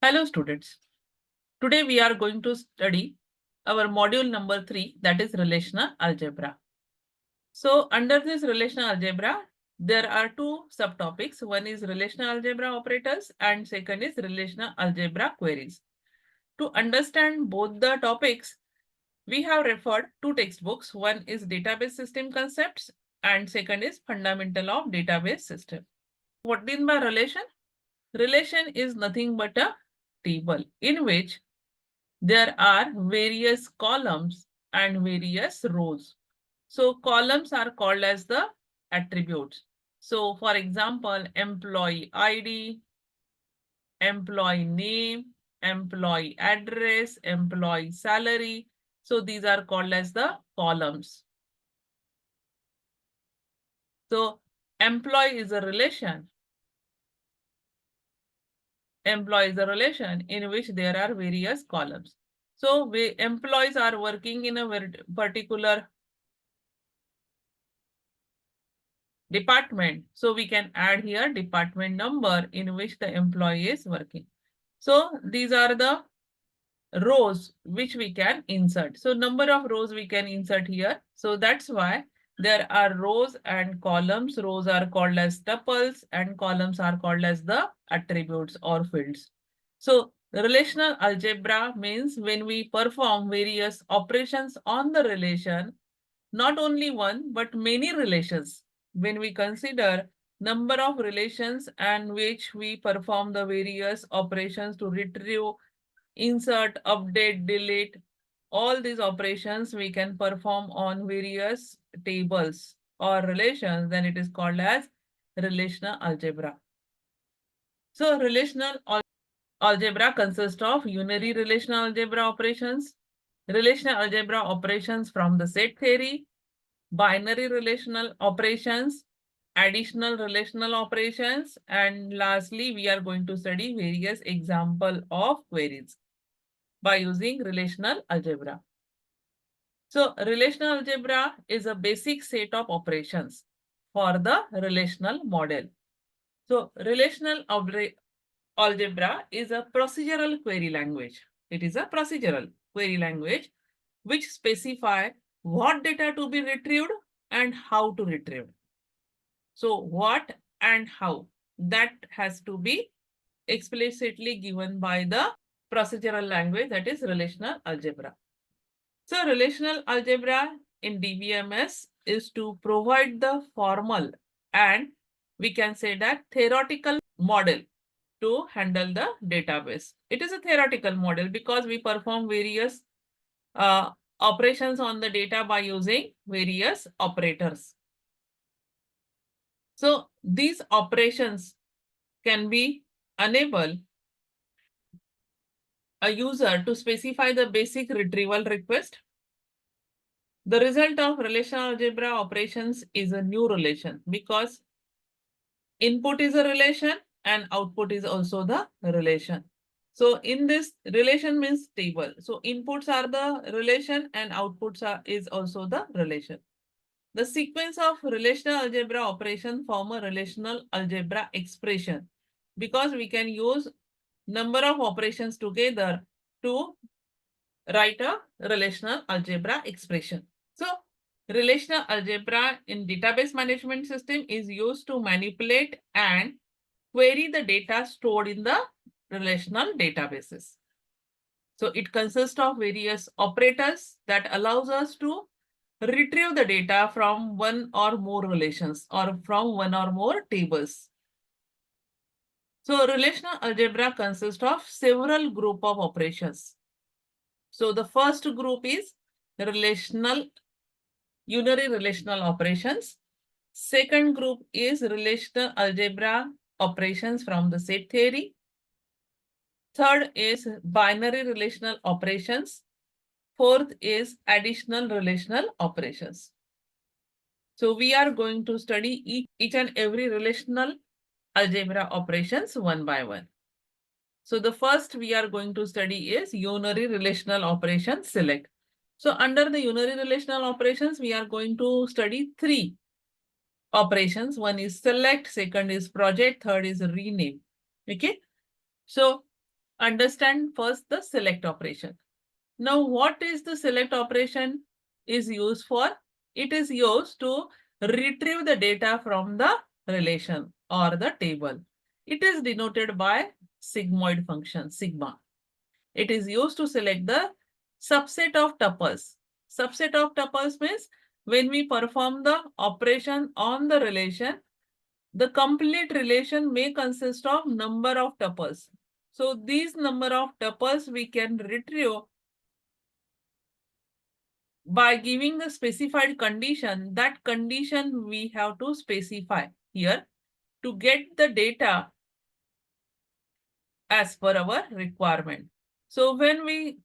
Hello students. Today we are going to study our module number 3, that is relational algebra. So under this relational algebra, there are two subtopics. One is relational algebra operators and second is relational algebra queries. To understand both the topics, we have referred two textbooks. One is database system concepts and second is fundamental of database system. What do you mean by relation? Relation is nothing but a table in which there are various columns and various rows. So columns are called as the attributes. So for example, employee ID, employee name, employee address, employee salary. So these are called as the columns. So employee is a relation. Employee is a relation in which there are various columns. So employees are working in a very particular department. So we can add here department number in which the employee is working. So these are the rows which we can insert. So number of rows we can insert here. So that's why there are rows and columns. Rows are called as tuples and columns are called as the attributes or fields. So relational algebra means when we perform various operations on the relation, not only one, but many relations. When we consider number of relations and which we perform the various operations to retrieve, insert, update, delete, all these operations we can perform on various tables or relations, then it is called as relational algebra. So relational algebra consists of unary relational algebra operations, relational algebra operations from the set theory, binary relational operations, additional relational operations, and lastly, we are going to study various example of queries by using relational algebra. So relational algebra is a basic set of operations for the relational model. So relational algebra is a procedural query language. It is a procedural query language which specify what data to be retrieved and how to retrieve. So what and how, that has to be explicitly given by the procedural language, that is relational algebra. So relational algebra in DBMS is to provide the formal and we can say that theoretical model to handle the database. It is a theoretical model because we perform various operations on the data by using various operators. So these operations can be enable a user to specify the basic retrieval request. The result of relational algebra operations is a new relation because input is a relation and output is also the relation. So in this relation means table. So inputs are the relation and outputs is also the relation. The sequence of relational algebra operation form a relational algebra expression because we can use number of operations together to write a relational algebra expression. So relational algebra in database management system is used to manipulate and query the data stored in the relational databases. So it consists of various operators that allows us to retrieve the data from one or more relations or from one or more tables. So relational algebra consists of several group of operations. So the first group is unary relational operations. Second group is relational algebra operations from the set theory. Third is binary relational operations. Fourth is additional relational operations. So we are going to study each and every relational algebra operations one by one. So the first we are going to study is unary relational operations select. So under the unary relational operations, we are going to study three operations. One is select, second is project, third is rename. Okay. So understand first the select operation. Now, what is the select operation is used for? It is used to retrieve the data from the relation or the table. It is denoted by sigmoid function, sigma. It is used to select the subset of tuples. Subset of tuples means when we perform the operation on the relation, the complete relation may consist of number of tuples. So these number of tuples we can retrieve by giving the specified condition. That condition we have to specify here to get the data as per our requirement. So when we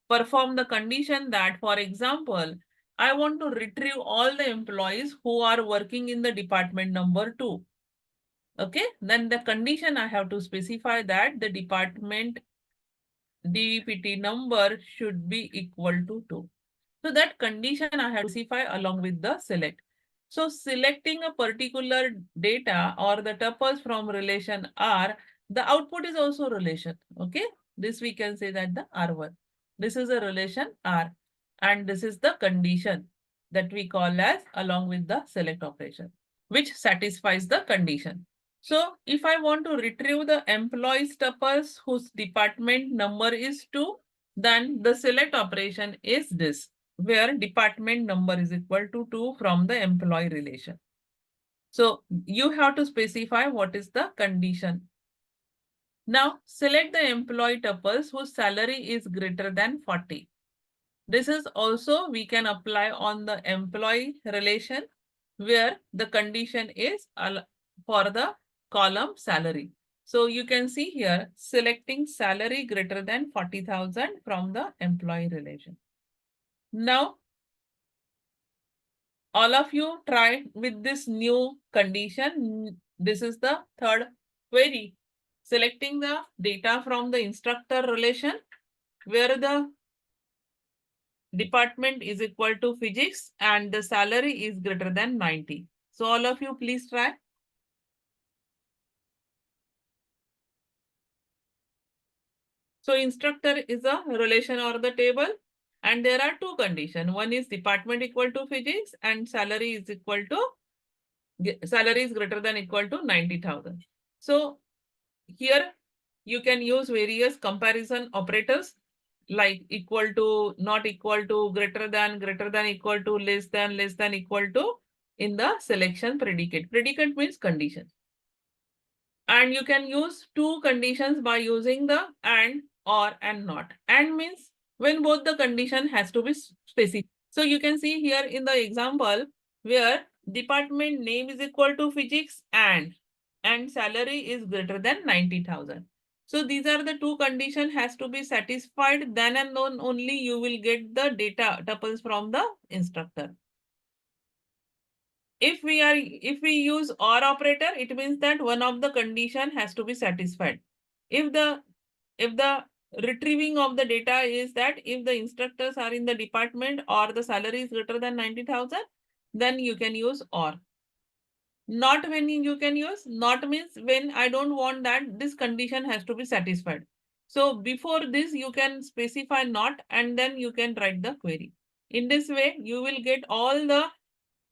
perform the condition that, for example, I want to retrieve all the employees who are working in the department number 2. Okay, then the condition I have to specify that the department DPT number should be equal to 2. So that condition I have to specify along with the select. So selecting a particular data or the tuples from relation R, the output is also relation. Okay, this we can say that the R1. This is a relation R, and this is the condition that we call as along with the select operation, which satisfies the condition. So if I want to retrieve the employees tuples whose department number is 2, then the select operation is this, where department number is equal to 2 from the employee relation. So you have to specify what is the condition. Now select the employee tuples whose salary is greater than 40. This is also we can apply on the employee relation, where the condition is for the column salary. So you can see here selecting salary greater than 40,000 from the employee relation. Now all of you try with this new condition. This is the third query. Selecting the data from the instructor relation, where the department is equal to physics and the salary is greater than 90. So all of you please try. So instructor is a relation or the table, and there are two conditions. One is department equal to physics and salary is equal to salary is greater than equal to 90,000. So here you can use various comparison operators like equal to, not equal to, greater than equal to, less than equal to in the selection predicate. Predicate means condition. And you can use two conditions by using the and, or, and not. And means when both the condition has to be specific. So you can see here in the example where department name is equal to physics and salary is greater than 90,000. So these are the two conditions has to be satisfied, then and then only you will get the data tuples from the instructor. If we use or operator, it means that one of the condition has to be satisfied. If the retrieving of the data is that if the instructors are in the department or the salary is greater than 90,000, then you can use or. Not when you can use, not means when I don't want that this condition has to be satisfied. So before this you can specify not, and then you can write the query. In this way you will get all the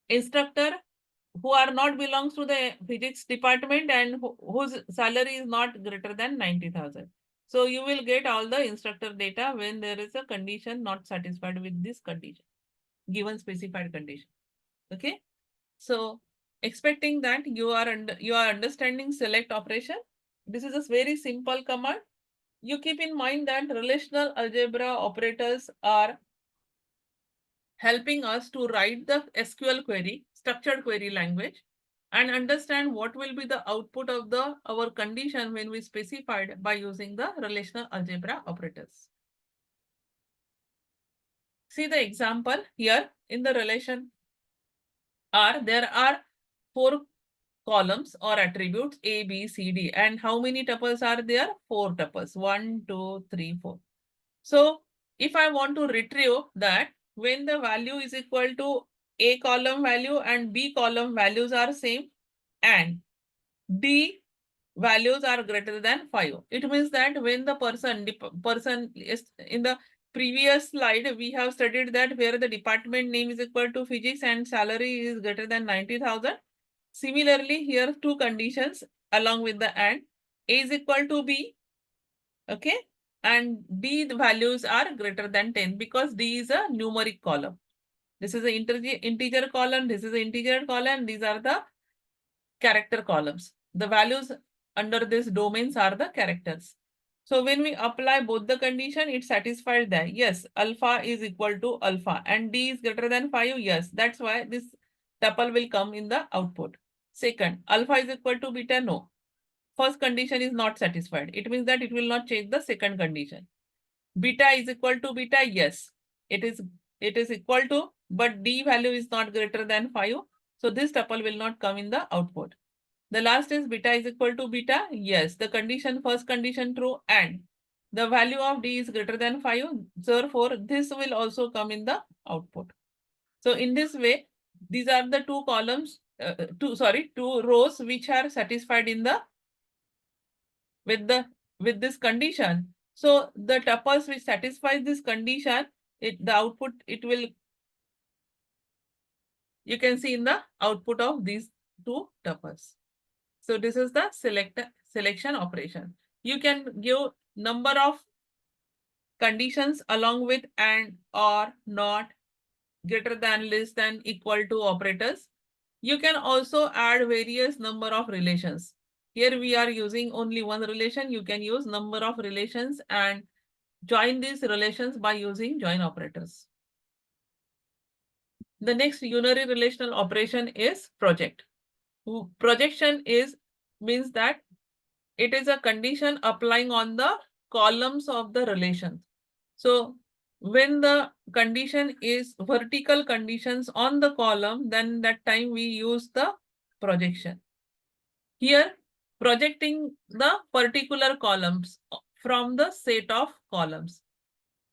instructor who are not belongs to the physics department and whose salary is not greater than 90,000. So you will get all the instructor data when there is a condition not satisfied with this condition, given specified condition. Okay. So expecting that you are understanding select operation. This is a very simple command. You keep in mind that relational algebra operators are helping us to write the SQL query, structured query language, and understand what will be the output of our condition when we specified by using the relational algebra operators. See the example here in the relation R, there are 4 columns or attributes A, B, C, D. And how many tuples are there? 4 tuples. 1, 2, 3, 4. So if I want to retrieve that when the value is equal to A column value and B column values are same, and D values are greater than 5. It means that when the person is in the previous slide, we have studied that where the department name is equal to physics and salary is greater than 90,000. Similarly, here two conditions along with the and. A is equal to B, okay, and D the values are greater than 10 because D is a numeric column. This is an integer column, this is an integer column, these are the character columns. The values under this domains are the characters. So when we apply both the condition, it satisfies that yes, alpha is equal to alpha and D is greater than 5. Yes, that's why this tuple will come in the output. Second, alpha is equal to beta. No. First condition is not satisfied. It means that it will not change the second condition. Beta is equal to beta. Yes, it is equal to, but D value is not greater than 5. So this tuple will not come in the output. The last is beta is equal to beta. Yes, the condition, first condition true, and the value of D is greater than 5. Therefore, this will also come in the output. So in this way, these are the two columns, two rows which are satisfied in the with this condition. So the tuples which satisfies this condition, the output it will, you can see in the output of these two tuples. So this is the selection operation. You can give number of conditions along with and, or, not, greater than, less than, equal to operators. You can also add various number of relations. Here we are using only one relation. You can use number of relations and join these relations by using join operators. The next unary relational operation is project. Projection means that it is a condition applying on the columns of the relation. So when the condition is vertical conditions on the column, then that time we use the projection. Here, projecting the particular columns from the set of columns.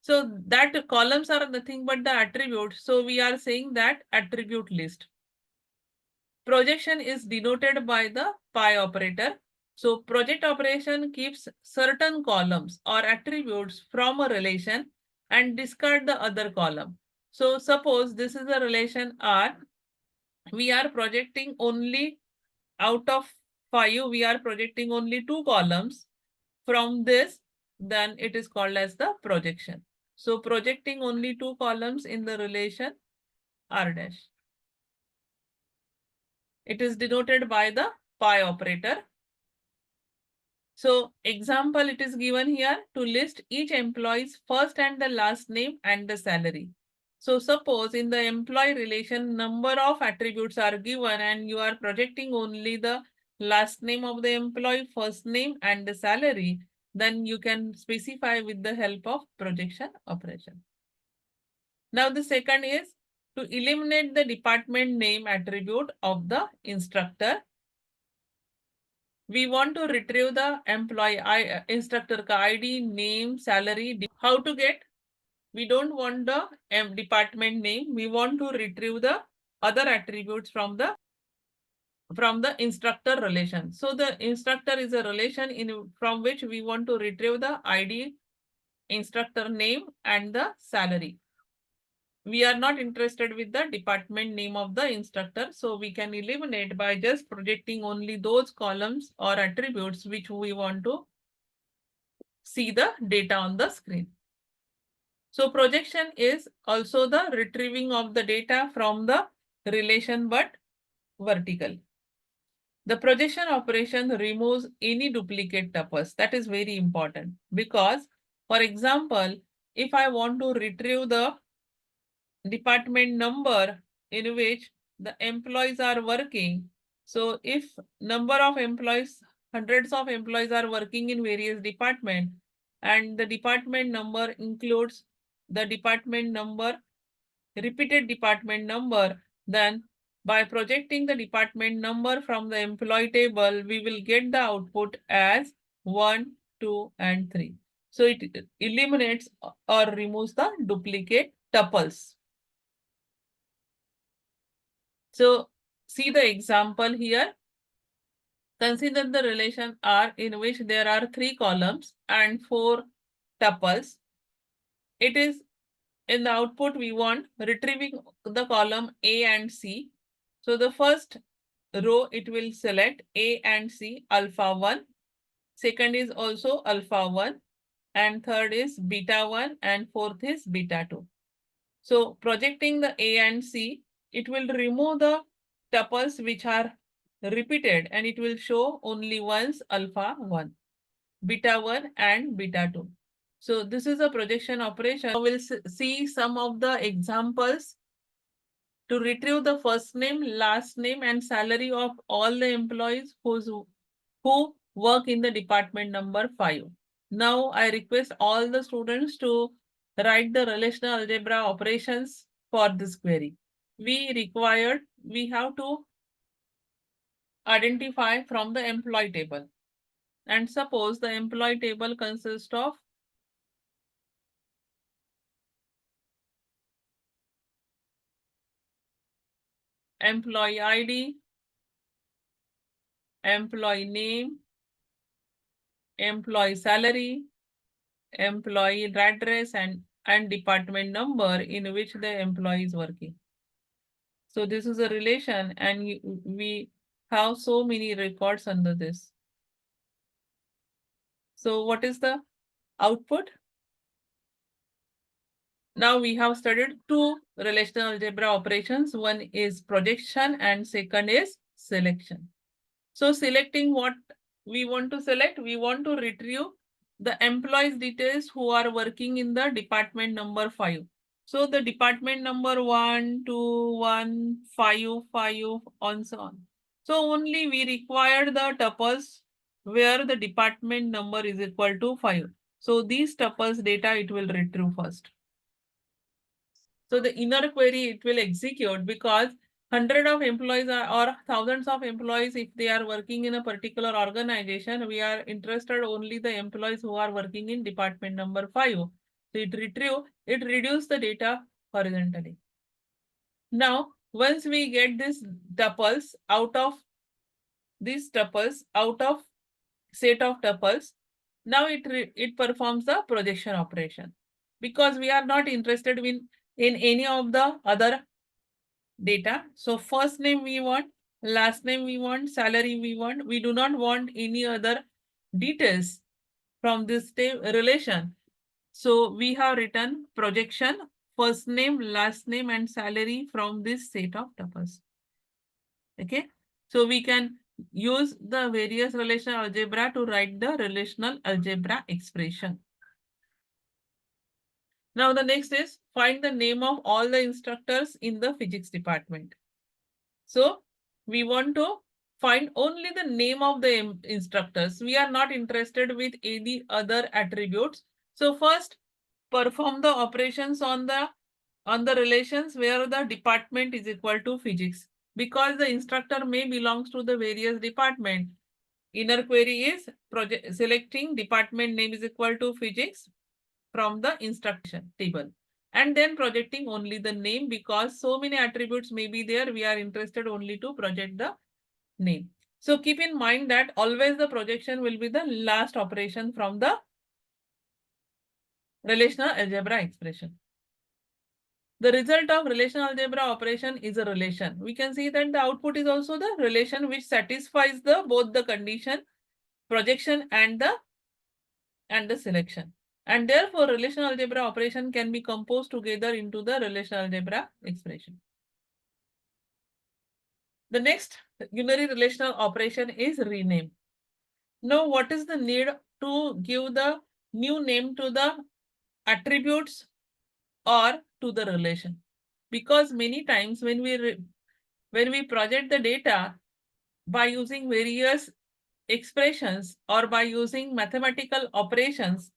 So that columns are nothing but the attributes. So we are saying that attribute list. Projection is denoted by the pi operator. So project operation keeps certain columns or attributes from a relation and discard the other column. So suppose this is a relation R. We are projecting only out of 5, we are projecting only 2 columns from this, then it is called as the projection. So projecting only 2 columns in the relation R dash. It is denoted by the pi operator. So example, it is given here to list each employee's first and the last name and the salary. So suppose in the employee relation, number of attributes are given and you are projecting only the last name of the employee, first name and the salary, then you can specify with the help of projection operation. Now the second is to eliminate the department name attribute of the instructor. We want to retrieve the employee instructor ID, name, salary. How to get? We don't want the department name. We want to retrieve the other attributes from the instructor relation. So the instructor is a relation from which we want to retrieve the ID, instructor name, and the salary. We are not interested with the department name of the instructor. So we can eliminate by just projecting only those columns or attributes which we want to see the data on the screen. So projection is also the retrieving of the data from the relation but vertical. The projection operation removes any duplicate tuples. That is very important because, for example, if I want to retrieve the department number in which the employees are working. So if number of employees, hundreds of employees are working in various departments and the department number includes the department number, repeated department number, then by projecting the department number from the employee table, we will get the output as 1, 2, and 3. So it eliminates or removes the duplicate tuples. So see the example here. Consider the relation R in which there are 3 columns and 4 tuples. It is in the output we want retrieving the column A and C. So the first row it will select A and C alpha 1. Second is also alpha 1 and third is beta 1 and fourth is beta 2. So projecting the A and C, it will remove the tuples which are repeated and it will show only once alpha 1, beta 1 and beta 2. So this is a projection operation. Now we'll see some of the examples to retrieve the first name, last name and salary of all the employees who work in the department number 5. Now I request all the students to write the relational algebra operations for this query. We have to identify from the employee table. And suppose the employee table consists of employee ID, employee name, employee salary, employee address and department number in which the employee is working. So this is a relation and we have so many records under this. So what is the output? Now we have studied 2 relational algebra operations. One is projection and second is selection. So selecting what we want to select, we want to retrieve the employees details who are working in the department number 5. So the department number 1, 2, 1, 5, 5, and so on. So only we require the tuples where the department number is equal to 5. So these tuples data it will retrieve first. So the inner query it will execute because hundred of employees or thousands of employees, if they are working in a particular organization, we are interested only the employees who are working in department number 5. So it reduce the data horizontally. Now, once we get these tuples out of set of tuples, now it performs the projection operation because we are not interested in any of the other data. So first name we want, last name we want, salary we want. We do not want any other details from this relation. So we have written projection, first name, last name and salary from this set of tuples. Okay. So we can use the various relational algebra to write the relational algebra expression. Now the next is find the name of all the instructors in the physics department. So we want to find only the name of the instructors. We are not interested with any other attributes. So first perform the operations on the relations where the department is equal to physics. Because the instructor may belongs to the various department. Inner query is selecting department name is equal to physics from the instruction table and then projecting only the name because so many attributes may be there. We are interested only to project the name. So keep in mind that always the projection will be the last operation from the relational algebra expression. The result of relational algebra operation is a relation. We can see that the output is also the relation which satisfies the both the condition, projection and the selection. And therefore, relational algebra operation can be composed together into the relational algebra expression. The next unary relational operation is rename. Now, what is the need to give the new name to the attributes or to the relation? Because many times when we project the data by using various expressions or by using mathematical operations,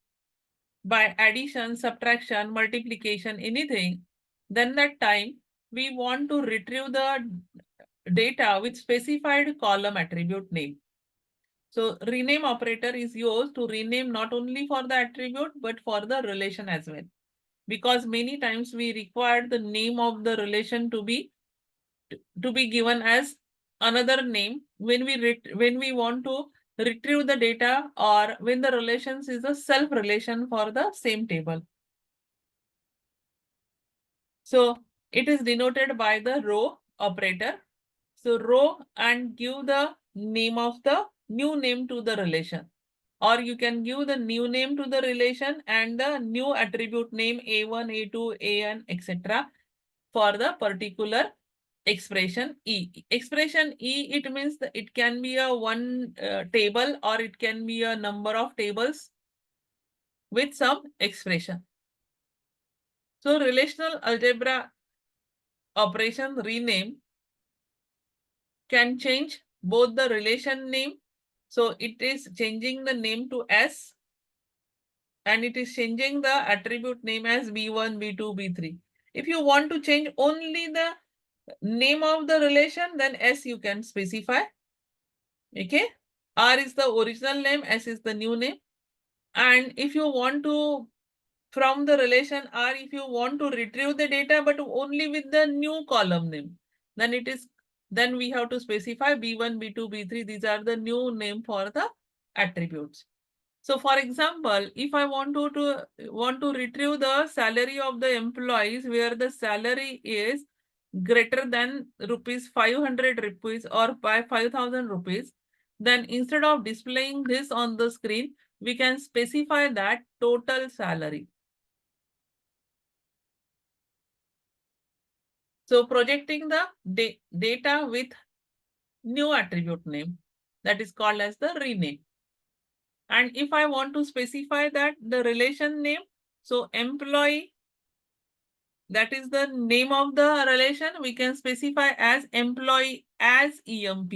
by addition, subtraction, multiplication, anything, then that time we want to retrieve the data with specified column attribute name. So rename operator is used to rename not only for the attribute but for the relation as well. Because many times we require the name of the relation to be given as another name when we want to retrieve the data, or when the relations is a self relation for the same table. So it is denoted by the row operator. So row and give the name of the new name to the relation, or you can give the new name to the relation and the new attribute name A1, A2, AN, etc. for the particular expression E. Expression E, it means that it can be a one table, or it can be a number of tables with some expression. So relational algebra operation rename can change both the relation name. So it is changing the name to S, and it is changing the attribute name as B1, B2, B3. If you want to change only the name of the relation, then S you can specify. Okay. R is the original name, S is the new name. And if you want to, from the relation R, if you want to retrieve the data, but only with the new column name, then we have to specify B1, B2, B3. These are the new name for the attributes. So for example, if I want to retrieve the salary of the employees where the salary is greater than rupees 500 rupees or by 5,000 rupees, then instead of displaying this on the screen, we can specify that total salary. So projecting the data with new attribute name, that is called as the rename. And if I want to specify that the relation name, so employee, that is the name of the relation, we can specify as employee as EMP.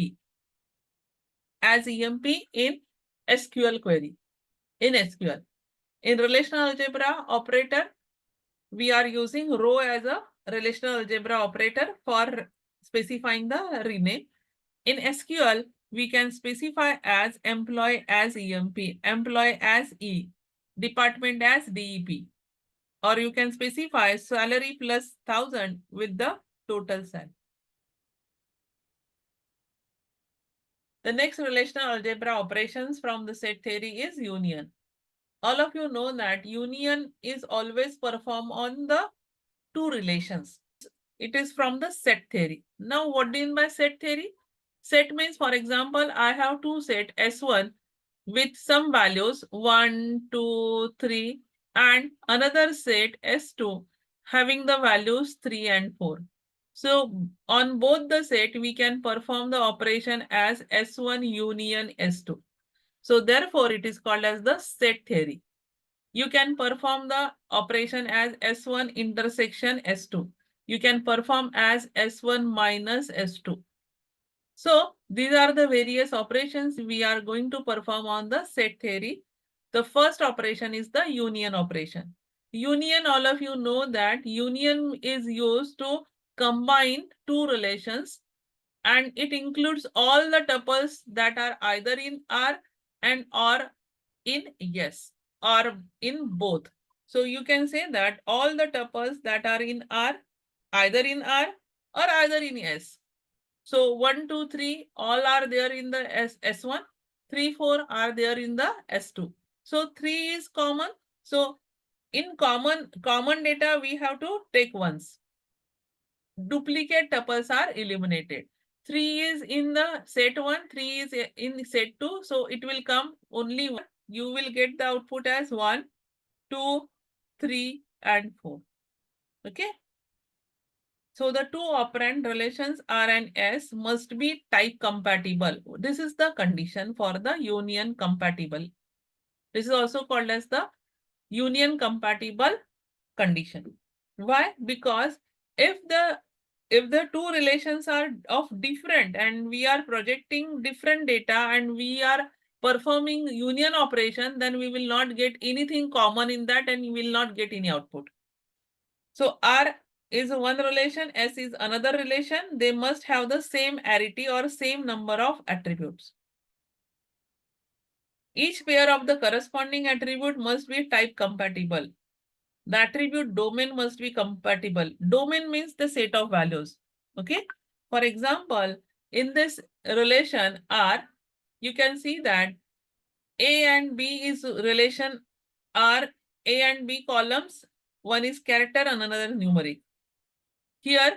As EMP in SQL query, in SQL. In relational algebra operator, we are using row as a relational algebra operator for specifying the rename. In SQL, we can specify as employee as EMP, employee as E, department as DEP, or you can specify salary plus 1,000 with the total salary. The next relational algebra operations from the set theory is union. All of you know that union is always performed on the two relations. It is from the set theory. Now, what do you mean by set theory? Set means, for example, I have two set S1 with some values 1, 2, 3, and another set S2 having the values 3 and 4. So on both the set, we can perform the operation as S1 union S2. So therefore, it is called as the set theory. You can perform the operation as S1 intersection S2. You can perform as S1 minus S2. So these are the various operations we are going to perform on the set theory. The first operation is the union operation. Union, all of you know that union is used to combine two relations, and it includes all the tuples that are either in R and or in S or in both. So you can say that all the tuples that are in R, either in R or either in S. So 1, 2, 3, all are there in the S1. 3, 4 are there in the S2. So 3 is common. So in common data, we have to take once. Duplicate tuples are eliminated. 3 is in the set 1, 3 is in set 2. So it will come only one. You will get the output as 1, 2, 3, and 4. Okay. So the two operand relations R and S must be type compatible. This is the condition for the union compatible. This is also called as the union compatible condition. Why? Because if the two relations are of different and we are projecting different data and we are performing union operation, then we will not get anything common in that and we will not get any output. So R is one relation, S is another relation. They must have the same arity or same number of attributes. Each pair of the corresponding attribute must be type compatible. The attribute domain must be compatible. Domain means the set of values. Okay. For example, in this relation R, you can see that A and B is relation R, A and B columns, one is character and another numeric. Here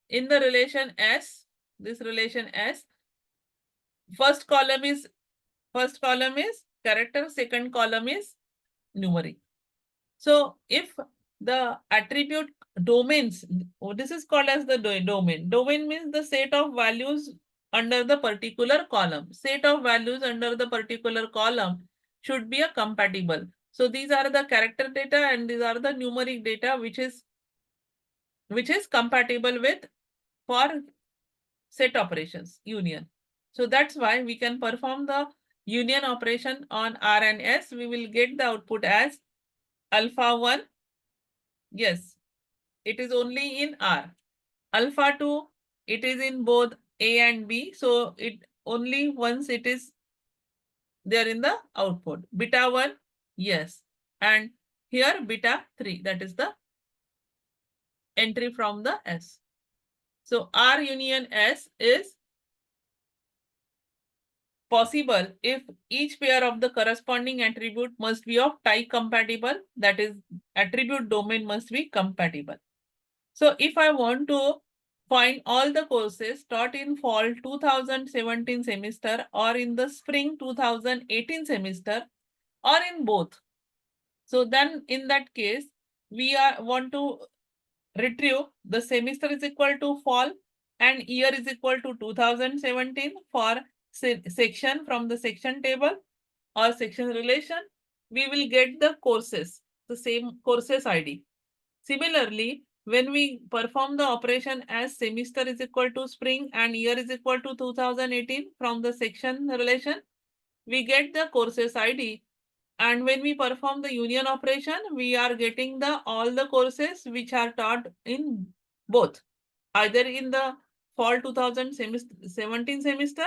in the relation S, this relation S, first column is character, second column is numeric. So if the attribute domains, this is called as the domain. Domain means the set of values under the particular column. Set of values under the particular column should be a compatible. So these are the character data and these are the numeric data which is compatible with for set operations union. So that's why we can perform the union operation on R and S. We will get the output as alpha 1. Yes, it is only in R. Alpha 2, it is in both A and B. So it only once it is there in the output. Beta 1, yes. And here beta 3, that is the entry from the S. So R union S is possible if each pair of the corresponding attribute must be of type compatible, that is attribute domain must be compatible. So if I want to find all the courses taught in fall 2017 semester or in the spring 2018 semester or in both, so then in that case we want to retrieve the semester is equal to fall and year is equal to 2017 for section from the section table or section relation. We will get the courses, the same courses ID. Similarly, when we perform the operation as semester is equal to spring and year is equal to 2018 from the section relation, we get the courses ID. And when we perform the union operation, we are getting the all the courses which are taught in both, either in the fall 2017 semester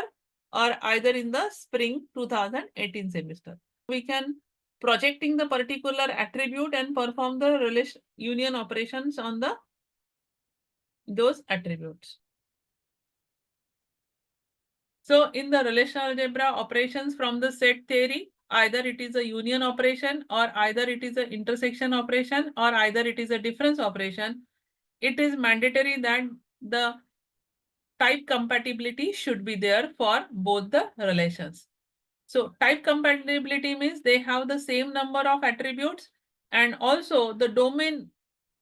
or either in the spring 2018 semester. We can projecting the particular attribute and perform the relation union operations on the those attributes. So in the relational algebra operations from the set theory, either it is a union operation or either it is an intersection operation or either it is a difference operation. It is mandatory that the type compatibility should be there for both the relations. So type compatibility means they have the same number of attributes and also the domain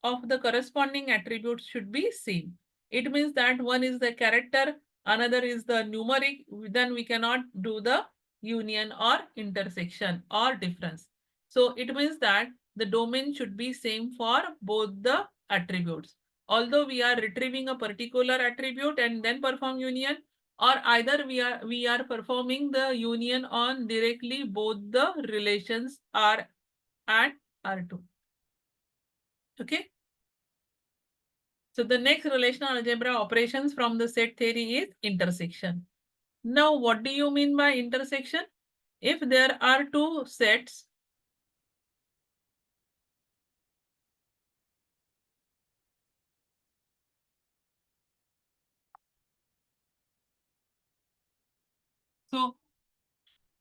of the corresponding attributes should be same. It means that one is the character, another is the numeric, then we cannot do the union or intersection or difference. So it means that the domain should be same for both the attributes. Although we are retrieving a particular attribute and then perform union, or either we are performing the union on directly both the relations R and R2. Okay. So the next relational algebra operations from the set theory is intersection. Now, what do you mean by intersection? If there are two sets, so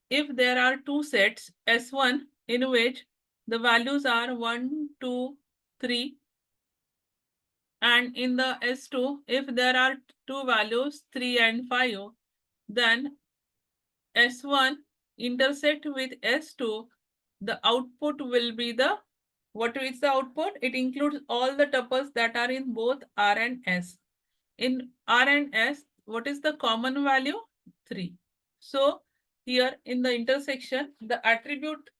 if there are two sets S1 in which the values are 1, 2, 3, and in the S2, if there are two values 3 and 5, then S1 intersect with S2, the output will be the, what is the output? It includes all the tuples that are in both R and S. In R and S, what is the common value? 3. So here in the intersection, the attribute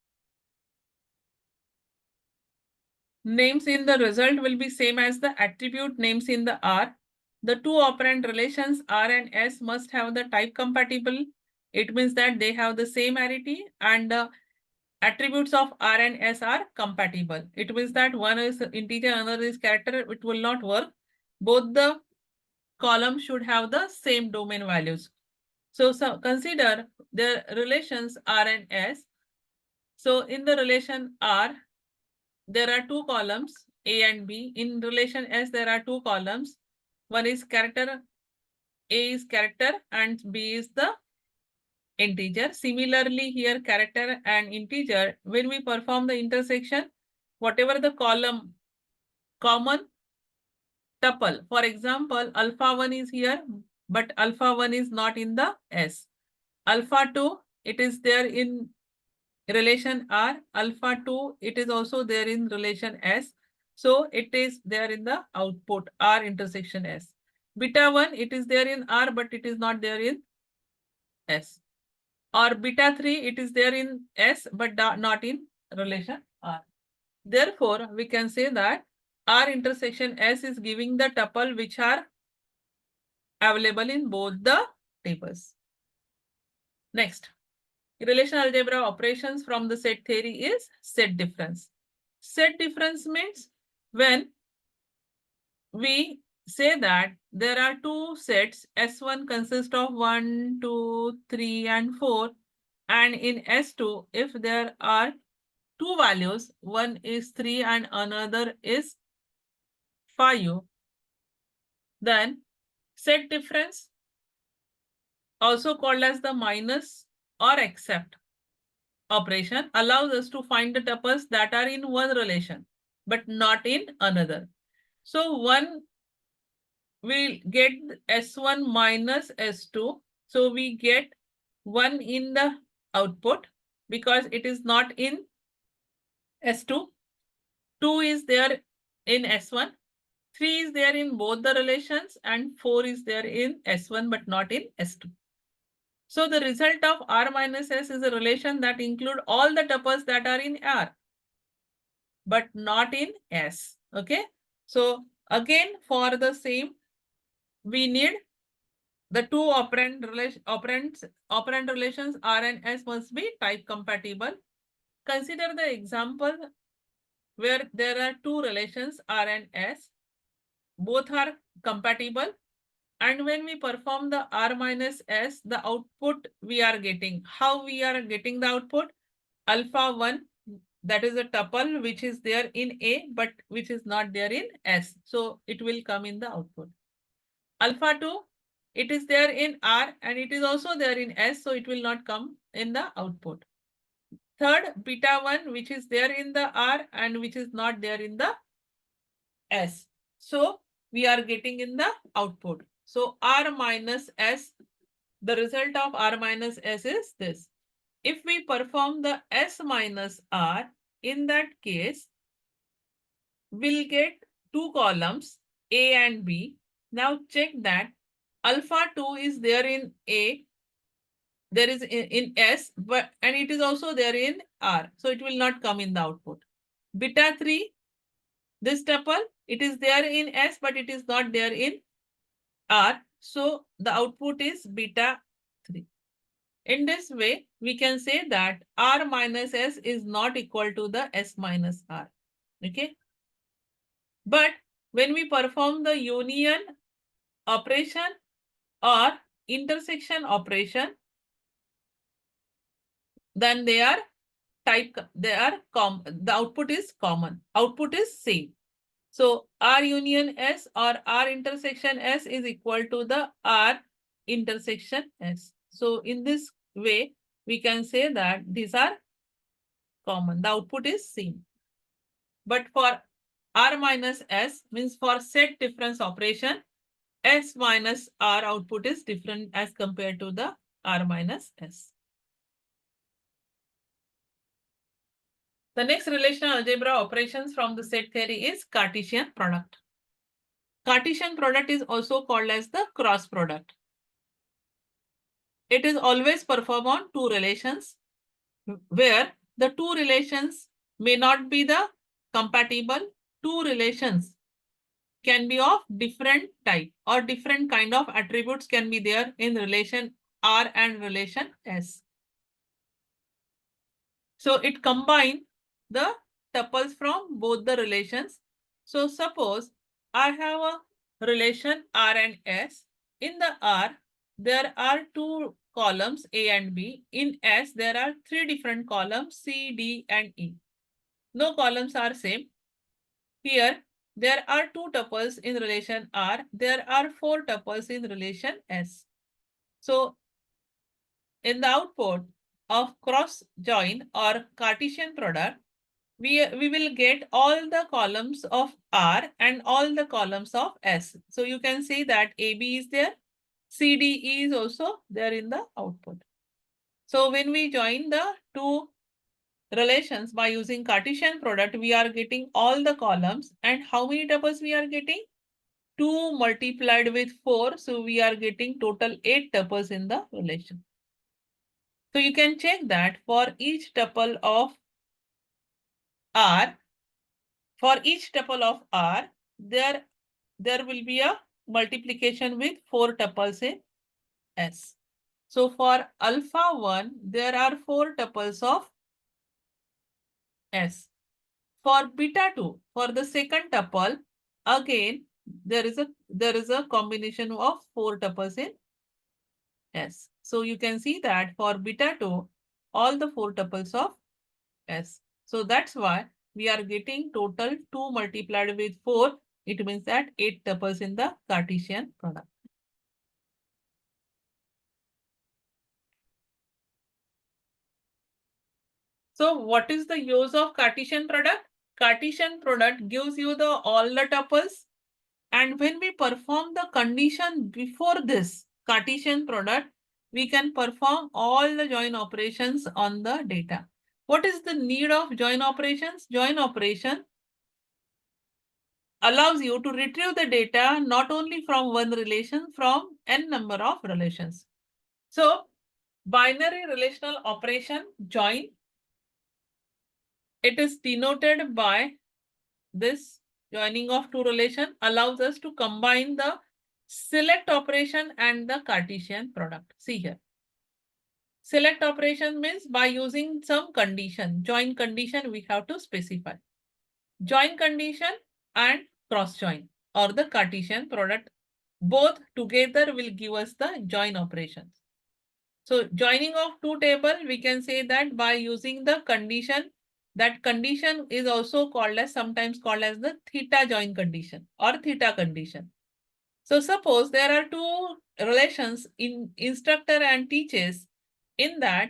names in the result will be same as the attribute names in the R. The two operand relations R and S must have the type compatible. It means that they have the same arity and the attributes of R and S are compatible. It means that one is integer, another is character. It will not work. Both the columns should have the same domain values. So consider the relations R and S. So in the relation R, there are two columns A and B. In relation S, there are two columns. One is character A is character and B is the integer. Similarly, here character and integer, when we perform the intersection, whatever the column common tuple, for example, alpha 1 is here, but alpha 1 is not in the S. Alpha 2, it is there in relation R. Alpha 2, it is also there in relation S. So it is there in the output R intersection S. Beta 1, it is there in R, but it is not there in S. Or beta 3, it is there in S, but not in relation R. Therefore, we can say that R intersection S is giving the tuple which are available in both the tables. Next, relational algebra operations from the set theory is set difference. Set difference means when we say that there are two sets, S1 consists of 1, 2, 3, and 4. And in S2, if there are two values, one is 3 and another is 5, then set difference, also called as the minus or except operation, allows us to find the tuples that are in one relation but not in another. So one will get S1 minus S2. So we get 1 in the output because it is not in S2. 2 is there in S1. 3 is there in both the relations and 4 is there in S1 but not in S2. So the result of R minus S is a relation that include all the tuples that are in R but not in S. Okay. So again, for the same, we need the two operand relations R and S must be type compatible. Consider the example where there are two relations R and S. Both are compatible. And when we perform the R minus S, the output we are getting. How we are getting the output? Alpha 1, that is a tuple which is there in A, but which is not there in S. So it will come in the output. Alpha 2, it is there in R and it is also there in S. So it will not come in the output. Third, beta 1, which is there in the R and which is not there in the S. So we are getting in the output. So R minus S, the result of R minus S is this. If we perform the S minus R, in that case, we'll get two columns, A and B. Now check that alpha 2 is there in A, there is in S, but and it is also there in R. So it will not come in the output. Beta 3, this tuple, it is there in S, but it is not there in R. So the output is beta 3. In this way, we can say that R minus S is not equal to the S minus R. Okay. But when we perform the union operation or intersection operation, then the output is common. Output is same. So R union S or R intersection S is equal to the R intersection S. So in this way, we can say that these are common. The output is same. But for R minus S means for set difference operation, S minus R output is different as compared to the R minus S. The next relational algebra operations from the set theory is Cartesian product. Cartesian product is also called as the cross product. It is always performed on two relations where the two relations may not be the compatible. Two relations can be of different type or different kind of attributes can be there in relation R and relation S. So it combines the tuples from both the relations. So suppose I have a relation R and S. In the R, there are two columns A and B. In S, there are three different columns C, D, and E. No columns are same. Here, there are 2 tuples in relation R. There are 4 tuples in relation S. So in the output of cross join or Cartesian product, we will get all the columns of R and all the columns of S. So you can see that AB is there, CDE is also there in the output. So when we join the two relations by using Cartesian product, we are getting all the columns. And how many tuples we are getting? 2 multiplied with 4. So we are getting total 8 tuples in the relation. So you can check that for each tuple of R, there will be a multiplication with 4 tuples in S. So for alpha 1, there are 4 tuples of S. For beta 2, for the second tuple, again there is a combination of 4 tuples in S. So you can see that for beta 2, all the 4 tuples of S. So that's why we are getting total 2 multiplied with 4. It means that 8 tuples in the Cartesian product. So what is the use of Cartesian product? Cartesian product gives you the all the tuples. And when we perform the condition before this Cartesian product, we can perform all the join operations on the data. What is the need of join operations? Join operation allows you to retrieve the data not only from one relation, from n number of relations. So binary relational operation join, it is denoted by this joining of two relations allows us to combine the select operation and the Cartesian product. See here. Select operation means by using some condition, join condition we have to specify. Join condition and cross join or the Cartesian product both together will give us the join operations. So joining of two table, we can say that by using the condition, that condition is also called as sometimes called as the theta join condition or theta condition. So suppose there are two relations in instructor and teachers. In that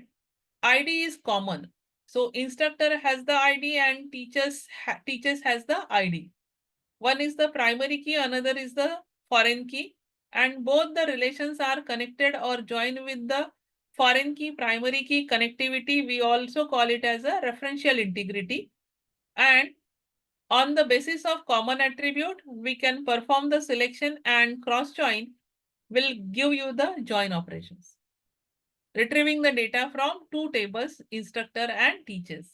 ID is common. So instructor has the ID and teachers has the ID. One is the primary key, another is the foreign key, and both the relations are connected or joined with the foreign key, primary key connectivity. We also call it as a referential integrity. And on the basis of common attribute, we can perform the selection and cross join will give you the join operations. Retrieving the data from two tables, instructor and teachers.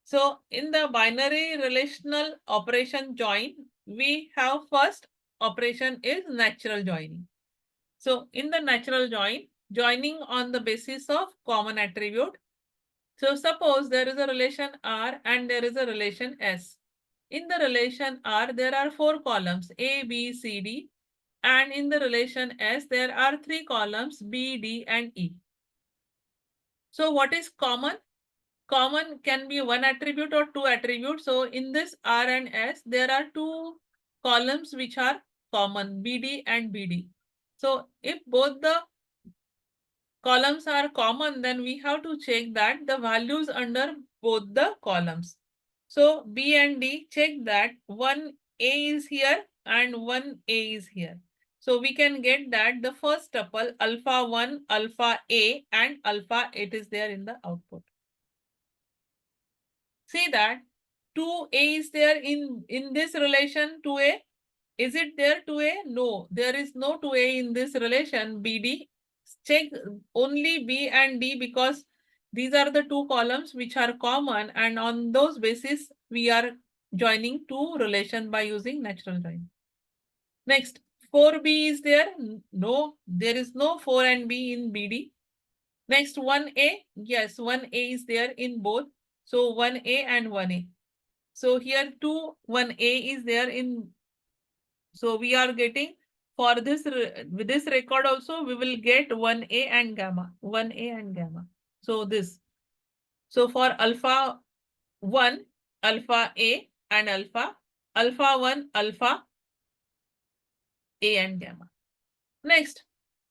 So in the binary relational operation join, we have first operation is natural joining. So in the natural join, joining on the basis of common attribute. So suppose there is a relation R and there is a relation S. In the relation R, there are 4 columns A, B, C, D. And in the relation S, there are 3 columns B, D, and E. So what is common? Common can be one attribute or two attributes. So in this R and S, there are 2 columns which are common, BD and BD. So if both the columns are common, then we have to check that the values under both the columns. So B and D, check that one A is here and one A is here. So we can get that the first tuple alpha 1, alpha A and alpha it is there in the output. See that 2A is there in this relation 2A. Is it there 2A? No, there is no 2A in this relation BD. Check only B and D because these are the 2 columns which are common, and on those basis we are joining 2 relation by using natural join. Next, 4B is there? No, there is no 4 and B in BD. Next, 1A. Yes, 1A is there in both. So 1A and 1A. So here 1A is there in. So we are getting for this with this record also we will get 1A and gamma. 1A and gamma. So this. So for alpha 1, alpha A and alpha, alpha 1, alpha A and gamma. Next,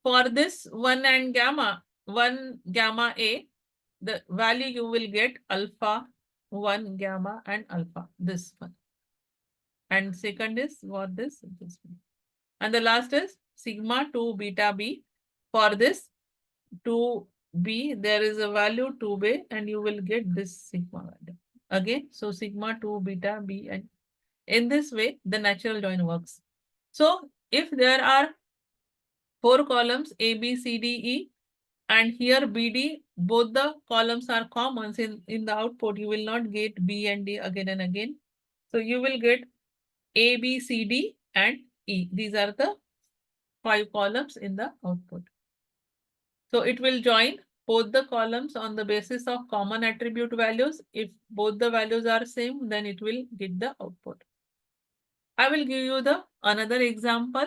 for this 1 and gamma, 1 gamma A, the value you will get alpha 1 gamma and alpha, this one. And second is what this one. And the last is sigma 2 beta B. For this 2B, there is a value 2B and you will get this sigma value. Again, so sigma 2 beta B, and in this way, the natural join works. So if there are 4 columns A, B, C, D, E, and here BD, both the columns are common. In the output, you will not get B and D again and again. So you will get A, B, C, D, and E. These are the 5 columns in the output. So it will join both the columns on the basis of common attribute values. If both the values are same, then it will get the output. I will give you the another example.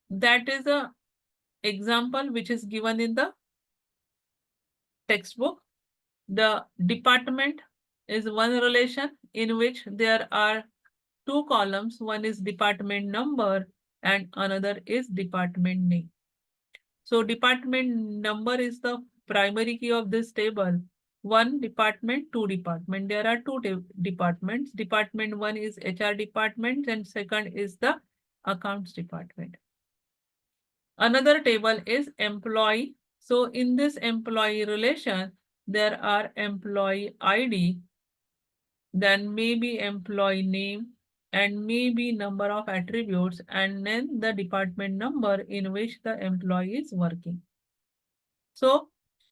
That is a example which is given in the textbook. The department is one relation in which there are 2 columns. One is department number and another is department name. So department number is the primary key of this table. 1 department, 2 department. There are 2 departments. Department 1 is HR department and second is the accounts department. Another table is employee. So in this employee relation, there are employee ID, then maybe employee name, and maybe number of attributes, and then the department number in which the employee is working. So,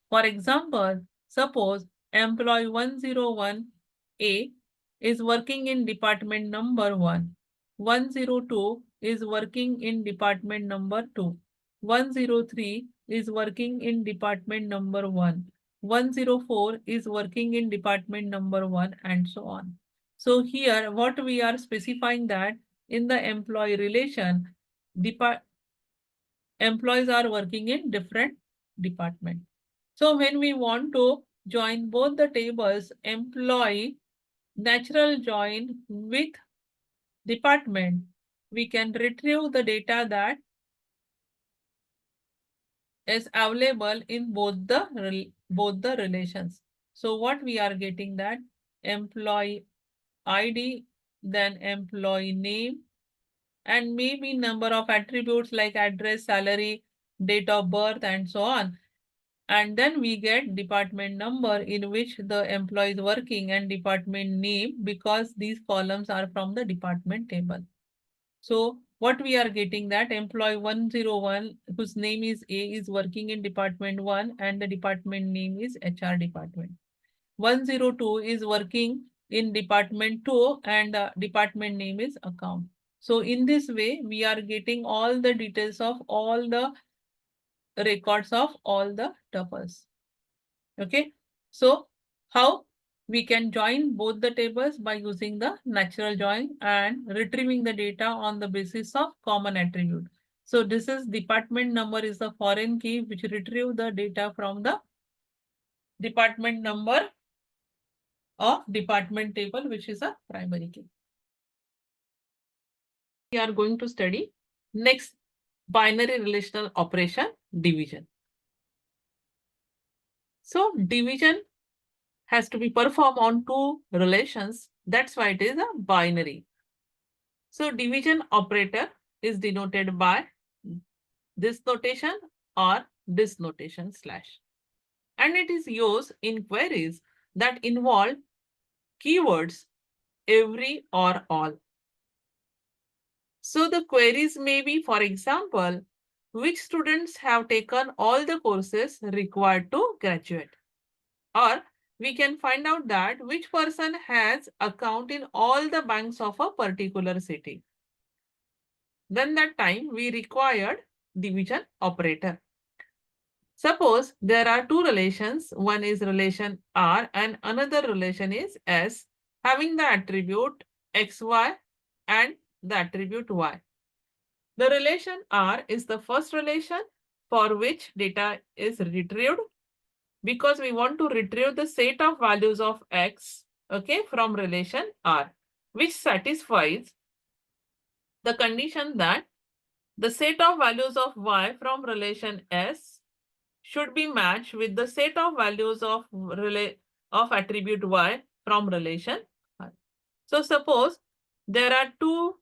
for example, suppose employee 101A is working in department number 1. 102 is working in department number 2. 103 is working in department number 1. 104 is working in department number 1, and so on. So here what we are specifying that in the employee relation, employees are working in different departments. So when we want to join both the tables, employee natural join with department, we can retrieve the data that is available in both the relations. So what we are getting that employee ID, then employee name, and maybe number of attributes like address, salary, date of birth, and so on. And then we get department number in which the employee is working and department name because these columns are from the department table. So what we are getting that employee 101 whose name is A is working in department 1 and the department name is HR department. 102 is working in department 2 and the department name is account. So in this way, we are getting all the details of all the records of all the tuples. Okay, so how we can join both the tables by using the natural join and retrieving the data on the basis of common attribute. So this is department number is the foreign key which retrieve the data from the department number of department table, which is a primary key. We are going to study next binary relational operation, division. So division has to be performed on 2 relations. That's why it is a binary. So division operator is denoted by this notation or this notation slash. And it is used in queries that involve keywords every or all. So the queries may be, for example, which students have taken all the courses required to graduate, or we can find out that which person has account in all the banks of a particular city. Then that time we required division operator. Suppose there are 2 relations, one is relation R and another relation is S, having the attribute XY and the attribute Y. The relation R is the first relation for which data is retrieved because we want to retrieve the set of values of X, okay, from relation R. which satisfies the condition that the set of values of y from relation S should be matched with the set of values of attribute y from relation R. So suppose there are two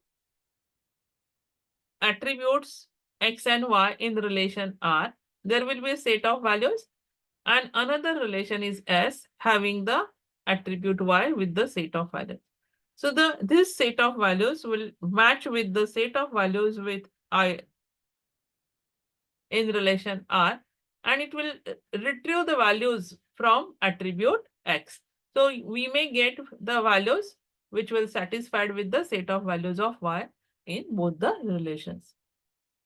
attributes x and y in relation R, there will be a set of values, and another relation is S having the attribute y with the set of values. So this set of values will match with the set of values with I in relation R, and it will retrieve the values from attribute X. So we may get the values which will satisfied with the set of values of Y in both the relations.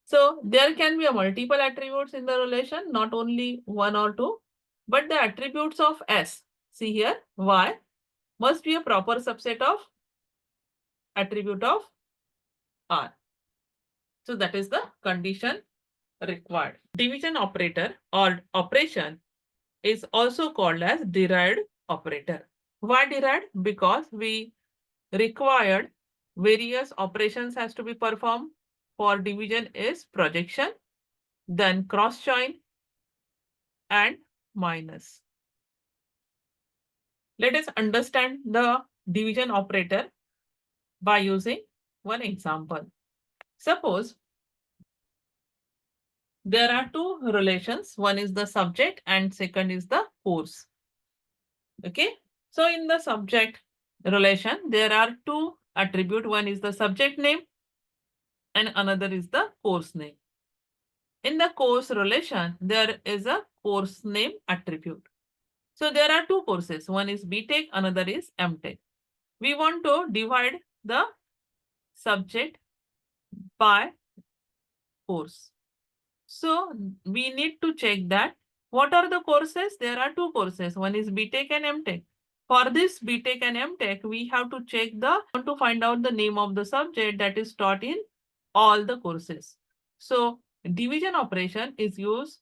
So there can be a multiple attributes in the relation, not only one or two, but the attributes of S, see here, Y must be a proper subset of attribute of R. So that is the condition required. Division operator or operation is also called as derived operator. Why derived? Because we required various operations has to be performed. For division is projection, then cross join and minus. Let us understand the division operator by using one example. Suppose there are two relations. One is the subject and second is the course. Okay. So in the subject relation, there are two attributes. One is the subject name and another is the course name. In the course relation, there is a course name attribute. So there are two courses. One is BTech, another is MTech. We want to divide the subject by course. So we need to check that what are the courses? There are two courses. One is BTech and MTech. For this BTech and MTech, we have to check to find out the name of the subject that is taught in all the courses. So division operation is used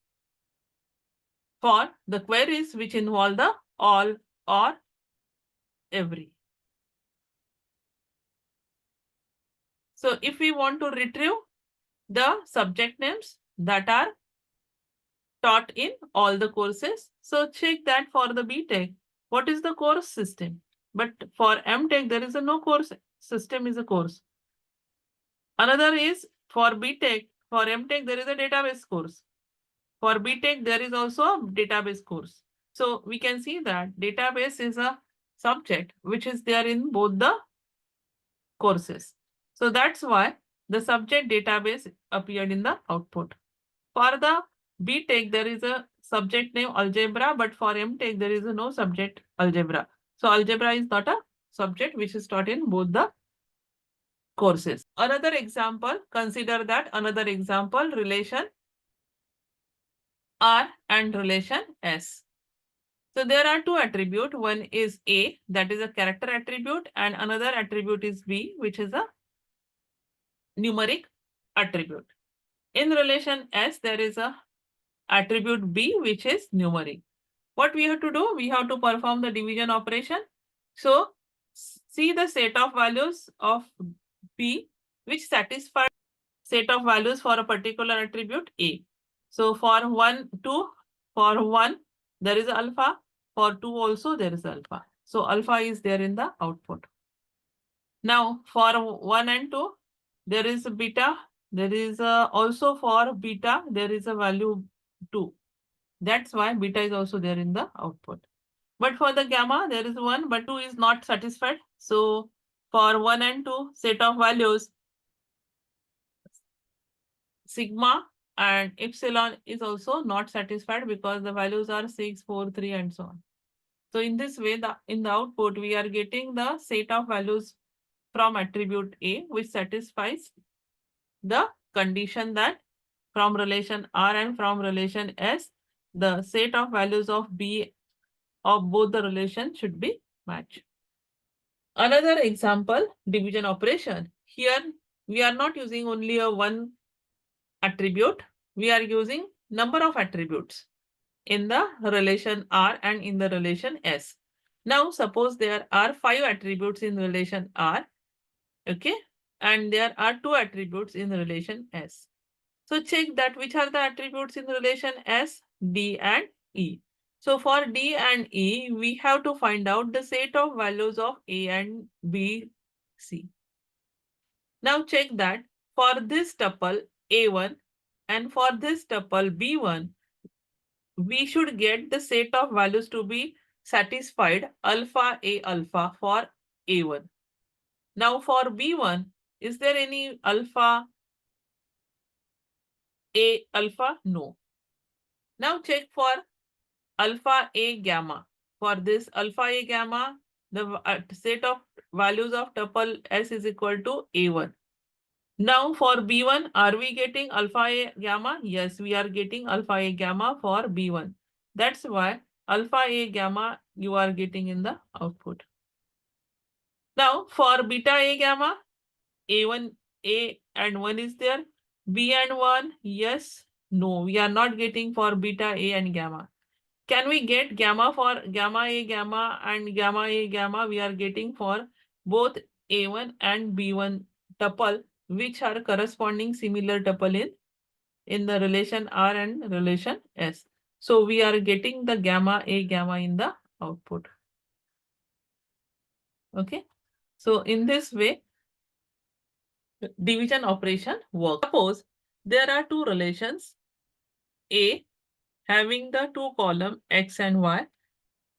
for the queries which involve the all or every. So if we want to retrieve the subject names that are taught in all the courses, so check that for the BTech, what is the course system? But for MTech, there is a no course system is a course. Another is for BTech, for MTech, there is a database course. For BTech, there is also a database course. So we can see that database is a subject which is there in both the courses. So that's why the subject database appeared in the output. For the BTech, there is a subject name algebra, but for MTech, there is no subject algebra. So algebra is not a subject which is taught in both the courses. Another example, consider that another example, relation R and relation S. So there are two attributes. One is A, that is a character attribute, and another attribute is B, which is a numeric attribute. In relation S, there is a attribute B, which is numeric. What we have to do? We have to perform the division operation. So see the set of values of B, which satisfy set of values for a particular attribute A. So for 1, 2, for 1, there is alpha. For 2 also there is alpha. So alpha is there in the output. Now for 1 and 2, there is beta. There is also for beta, there is a value 2. That's why beta is also there in the output. But for the gamma, there is 1, but 2 is not satisfied. So for 1 and 2, set of values, sigma and epsilon is also not satisfied because the values are 6, 4, 3, and so on. So in this way, in the output, we are getting the set of values from attribute A, which satisfies the condition that from relation R and from relation S, the set of values of B of both the relations should be matched. Another example, division operation. Here, we are not using only a one attribute. We are using number of attributes in the relation R and in the relation S. Now, suppose there are 5 attributes in relation R Okay, and there are two attributes in relation S. So check that which are the attributes in relation S, D and E. So for D and E, we have to find out the set of values of A and B, C. Now check that for this tuple A1 and for this tuple B1, we should get the set of values to be satisfied alpha A alpha for A1. Now for B1, is there any alpha A alpha? No. Now check for alpha A gamma. For this alpha A gamma, the set of values of tuple S is equal to A1. Now for B1, are we getting alpha A gamma? Yes, we are getting alpha A gamma for B1. That's why alpha A gamma you are getting in the output. Now for beta A gamma, A1, A and 1 is there. B and 1, yes, no, we are not getting for beta A and gamma. Can we get gamma for gamma A gamma and gamma A gamma? We are getting for both A1 and B1 tuple, which are corresponding similar tuple in the relation R and relation S. So we are getting the gamma A gamma in the output. Okay. So in this way, division operation works. Suppose there are two relations, A having the two column X and Y,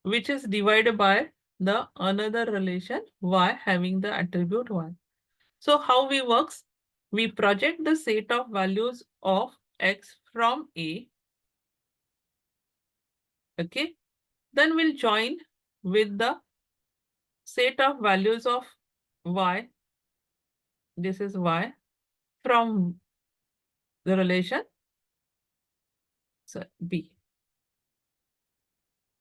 which is divided by the another relation Y having the attribute 1. So how we works? We project the set of values of X from A. Okay. Then we'll join with the set of values of Y. This is Y from the relation B.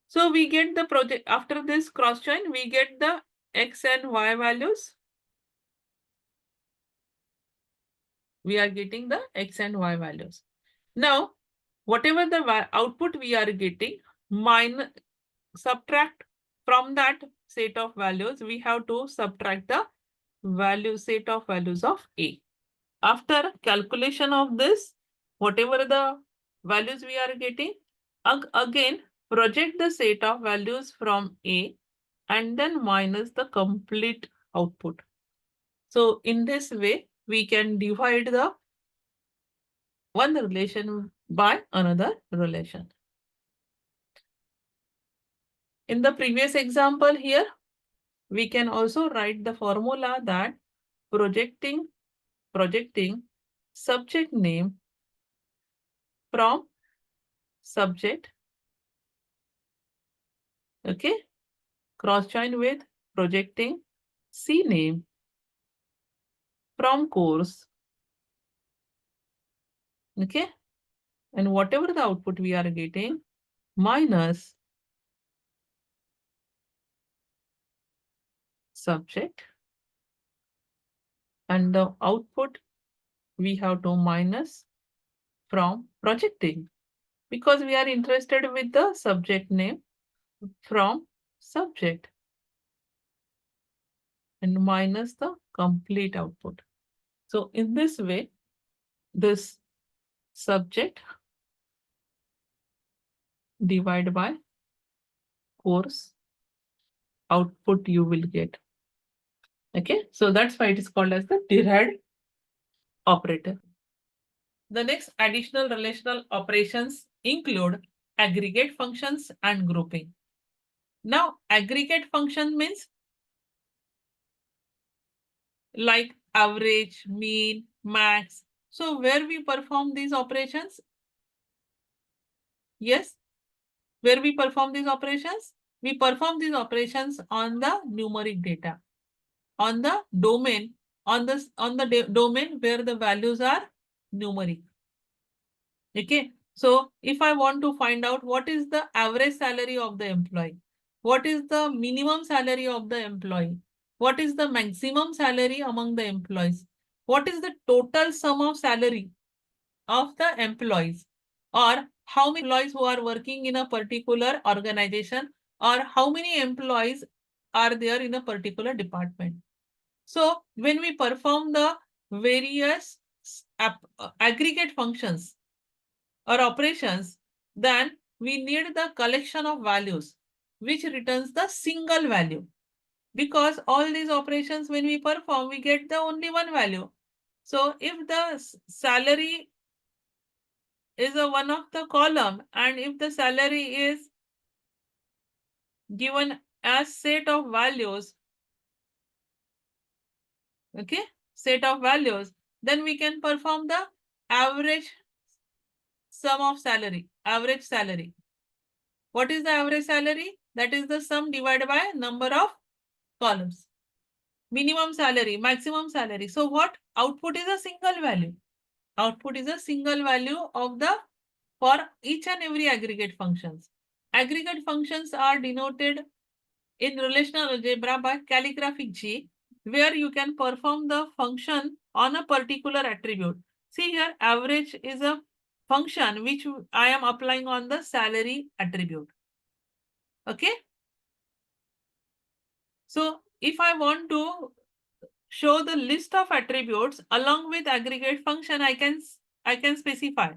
So we get the project after this cross join, we get the X and Y values. We are getting the X and Y values. Now, whatever the output we are getting, subtract from that set of values, we have to subtract the set of values of A. After calculation of this, whatever the values we are getting, again project the set of values from A and then minus the complete output. So in this way, we can divide the one relation by another relation. In the previous example here, we can also write the formula that projecting subject name from subject, okay, cross join with projecting C name from course, okay, and whatever the output we are getting minus subject, and the output we have to minus from projecting, because we are interested with the subject name from subject, and minus the complete output. So in this way, this subject divide by course output you will get. Okay, so that's why it is called as the derived operator. The next additional relational operations include aggregate functions and grouping. Now, aggregate function means like average, mean, max. So where we perform these operations? Yes, where we perform these operations? We perform these operations on the numeric data, on the domain, on the domain where the values are numeric. Okay, so if I want to find out what is the average salary of the employee, what is the minimum salary of the employee, what is the maximum salary among the employees, what is the total sum of salary of the employees, or how many employees who are working in a particular organization, or how many employees are there in a particular department. So when we perform the various aggregate functions or operations, then we need the collection of values which returns the single value, because all these operations when we perform we get the only one value. So if the salary is a one of the column, and if the salary is given as set of values, okay, set of values, then we can perform the average sum of salary, average salary. What is the average salary? That is the sum divided by number of columns. Minimum salary, maximum salary. So what? Output is a single value. Output is a single value of the for each and every aggregate functions. Aggregate functions are denoted in relational algebra by calligraphic G, where you can perform the function on a particular attribute. See here, average is a function which I am applying on the salary attribute. Okay. So if I want to show the list of attributes along with aggregate function, I can specify.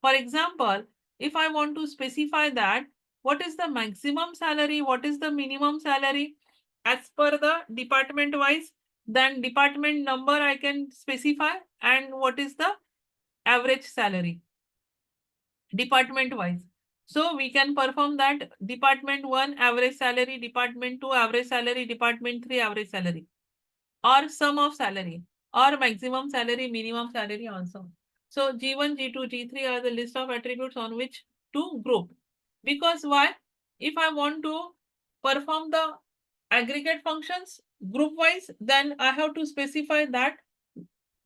For example, if I want to specify that what is the maximum salary, what is the minimum salary as per the department wise, then department number I can specify, and what is the average salary department wise. So we can perform that department 1 average salary, department 2 average salary, department 3 average salary, or sum of salary, or maximum salary, minimum salary also. So G1, G2, G3 are the list of attributes on which to group. Because why? If I want to perform the aggregate functions group wise, then I have to specify that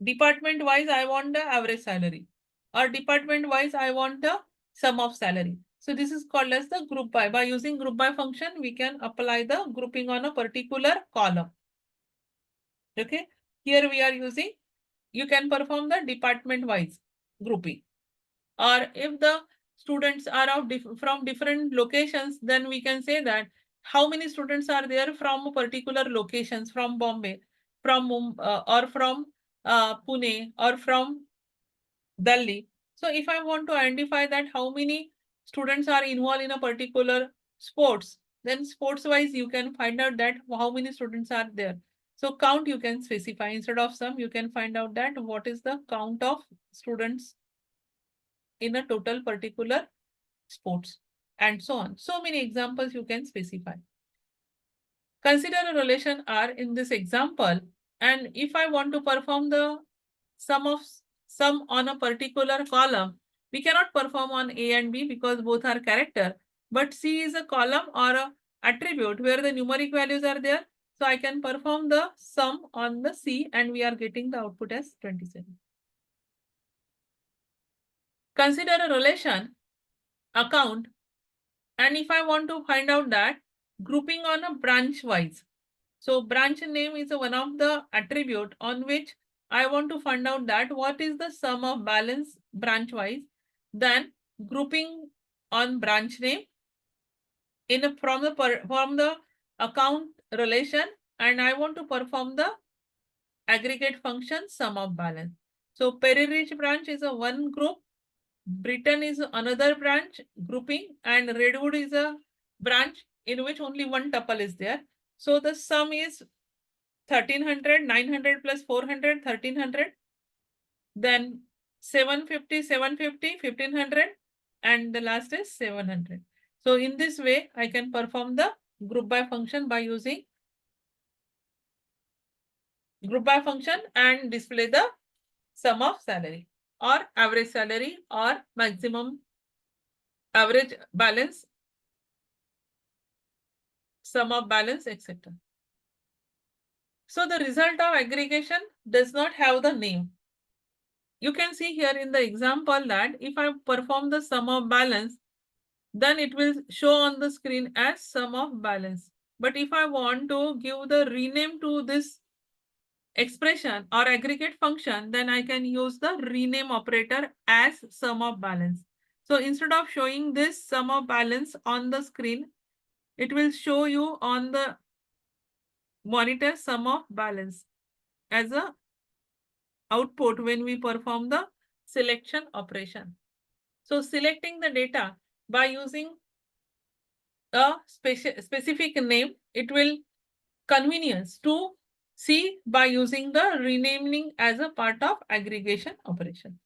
department wise I want the average salary, or department wise I want the sum of salary. So this is called as the group by. By using group by function, we can apply the grouping on a particular column. Okay, here we are using, you can perform the department wise grouping, or if the students are from different locations, then we can say that how many students are there from particular locations, from Bombay, from or from Pune, or from Delhi. So if I want to identify that how many students are involved in a particular sports, then sports wise you can find out that how many students are there. So count you can specify, instead of sum you can find out that what is the count of students in a total particular sports, and so on. So many examples you can specify. Consider a relation R in this example, and if I want to perform the sum on a particular column, we cannot perform on A and B because both are character, but C is a column or a attribute where the numeric values are there. So I can perform the sum on the C, and we are getting the output as 27. Consider a relation account, and if I want to find out that grouping on a branch wise. So branch name is one of the attribute on which I want to find out that what is the sum of balance branch wise. Then grouping on branch name in a, from the account relation, and I want to perform the aggregate function sum of balance. So Perry Ridge branch is a one group, Britain is another branch grouping, and Redwood is a branch in which only one tuple is there. So the sum is 1300, 900 plus 400, 1300. Then 750, 750, 1500, and the last is 700. So in this way, I can perform the group by function by using group by function and display the sum of salary, or average salary, or maximum average balance, sum of balance, etc. So the result of aggregation does not have the name. You can see here in the example that if I perform the sum of balance, then it will show on the screen as sum of balance. But if I want to give the rename to this expression or aggregate function, then I can use the rename operator as sum of balance. So instead of showing this sum of balance on the screen, it will show you on the monitor sum of balance. as a output when we perform the selection operation. So selecting the data by using a specific name, it will convenience to see by using the renaming as a part of aggregation operation.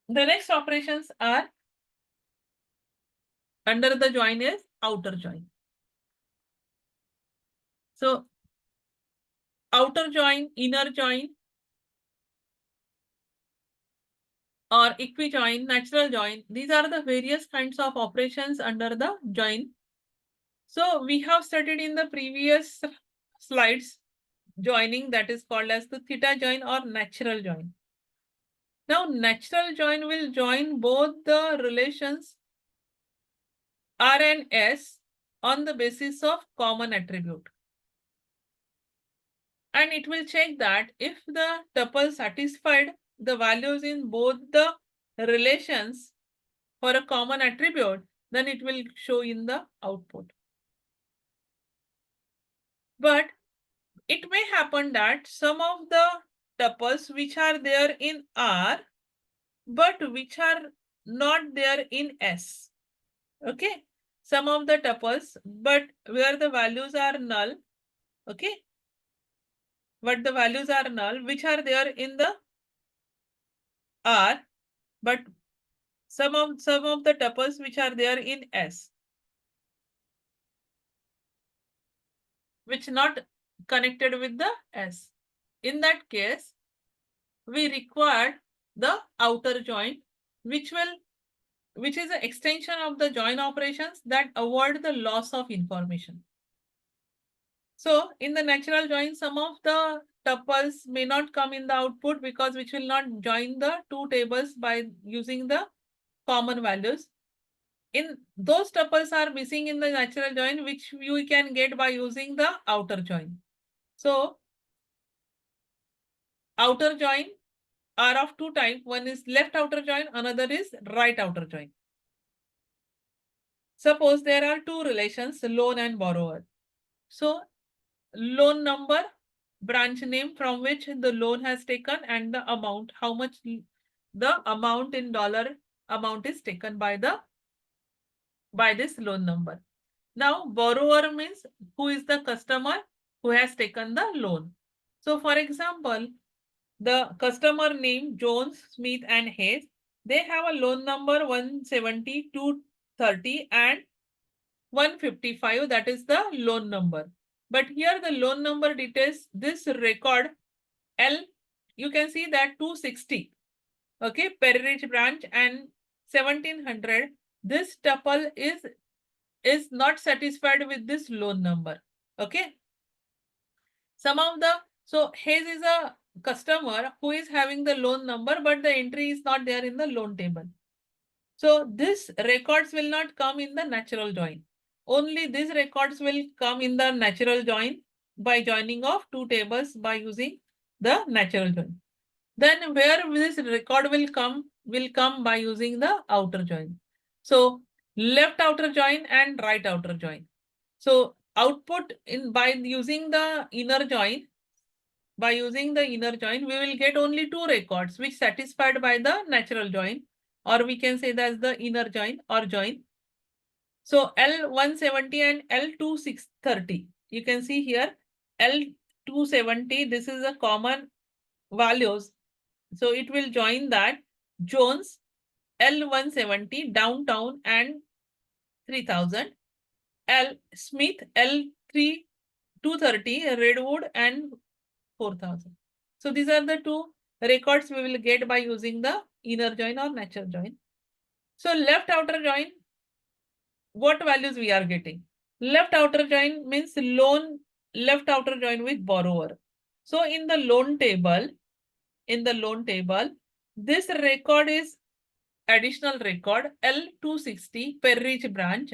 The next operations are under the join is outer join. So outer join, inner join, or equi join, natural join, these are the various kinds of operations under the join. So we have studied in the previous slides joining, that is called as the theta join or natural join. Now natural join will join both the relations R and S on the basis of common attribute. And it will check that if the tuple satisfied the values in both the relations for a common attribute, then it will show in the output. But it may happen that some of the tuples which are there in R, but which are not there in S. Okay. Some of the tuples, but where the values are null. Okay. But the values are null, which are there in the R, but some of the tuples which are there in S, which not connected with the S. In that case, we require the outer join, which is an extension of the join operations that avoid the loss of information. So in the natural join, some of the tuples may not come in the output because which will not join the two tables by using the common values. In those tuples are missing in the natural join, which you can get by using the outer join. So outer join are of two types. One is left outer join, another is right outer join. Suppose there are two relations, loan and borrower. So loan number, branch name from which the loan has taken, and the amount, how much the amount in dollar amount is taken by this loan number. Now borrower means who is the customer who has taken the loan. So for example, the customer name Jones, Smith and Hayes, they have a loan number 170, 230 and 155, that is the loan number. But here the loan number details this record L, you can see that 260, okay, Perridge branch and 1700. This tuple is not satisfied with this loan number. Okay. Some of the, so Hayes is a customer who is having the loan number, but the entry is not there in the loan table. So this records will not come in the natural join. Only these records will come in the natural join by joining of two tables by using the natural join. Then where this record will come by using the outer join. So left outer join and right outer join. So output in by using the inner join, we will get only two records which satisfied by the natural join, or we can say that's the inner join or join. So L170 and L2630. You can see here L270, this is a common values. So it will join that Jones, L170, downtown and 3000. L Smith, L3 230, Redwood and 4000. So these are the two records we will get by using the inner join or natural join. So left outer join, what values we are getting? Left outer join means loan, left outer join with borrower. So in the loan table, this record is additional record L260 Perridge branch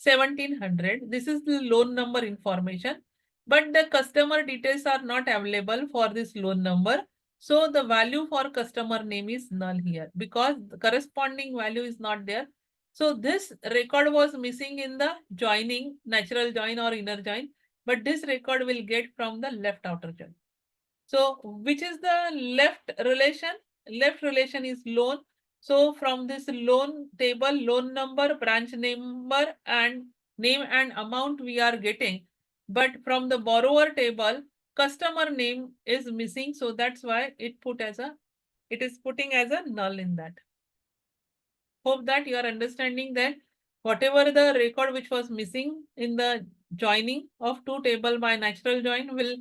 1700. This is the loan number information, but the customer details are not available for this loan number. So the value for customer name is null here because the corresponding value is not there. So this record was missing in the joining, natural join or inner join, but this record will get from the left outer join. So which is the left relation? Left relation is loan. So from this loan table, loan number, branch number, and name and amount we are getting. But from the borrower table, customer name is missing. So that's why it is putting as a null in that. Hope that you are understanding that whatever the record which was missing in the joining of two table by natural join will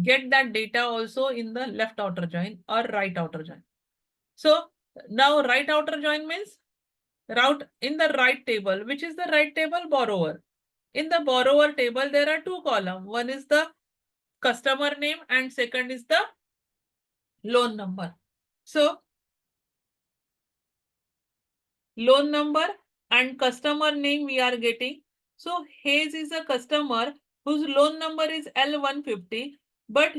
get that data also in the left outer join or right outer join. So now right outer join means route in the right table. Which is the right table? Borrower. In the borrower table, there are two columns. One is the customer name and second is the loan number. So loan number and customer name we are getting. So Hayes is a customer whose loan number is L150, but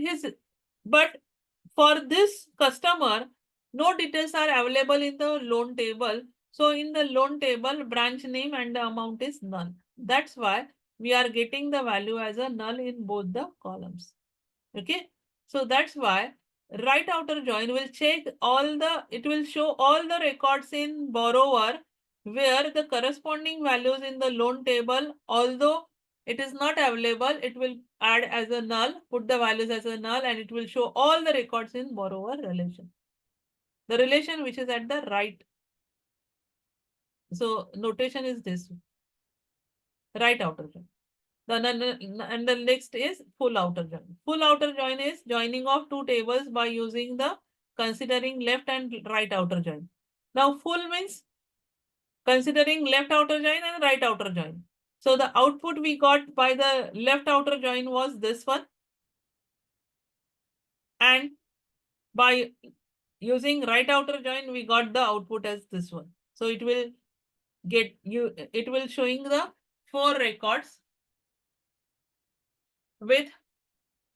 for this customer, no details are available in the loan table. So in the loan table, branch name and the amount is null. That's why we are getting the value as a null in both the columns. Okay. So that's why right outer join will it will show all the records in borrower where the corresponding values in the loan table, although it is not available, it will add as a null, put the values as a null, and it will show all the records in borrower relation. The relation which is at the right. So notation is this, right outer join. And the next is full outer join. Full outer join is joining of two tables by using the considering left and right outer join. Now full means considering left outer join and right outer join. So the output we got by the left outer join was this one. And by using right outer join, we got the output as this one. So it will showing the 4 records with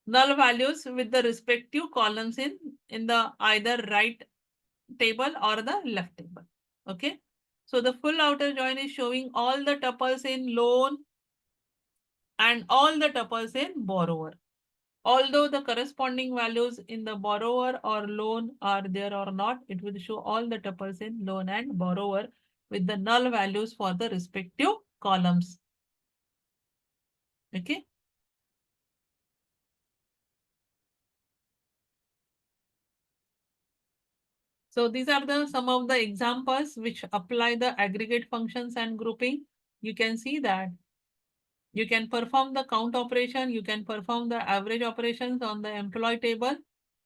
null values with the respective columns in the either right table or the left table. Okay. So the full outer join is showing all the tuples in loan and all the tuples in borrower. Although the corresponding values in the borrower or loan are there or not, it will show all the tuples in loan and borrower with the null values for the respective columns. Okay. So these are some of the examples which apply the aggregate functions and grouping. You can see that you can perform the count operation, you can perform the average operations on the employee table,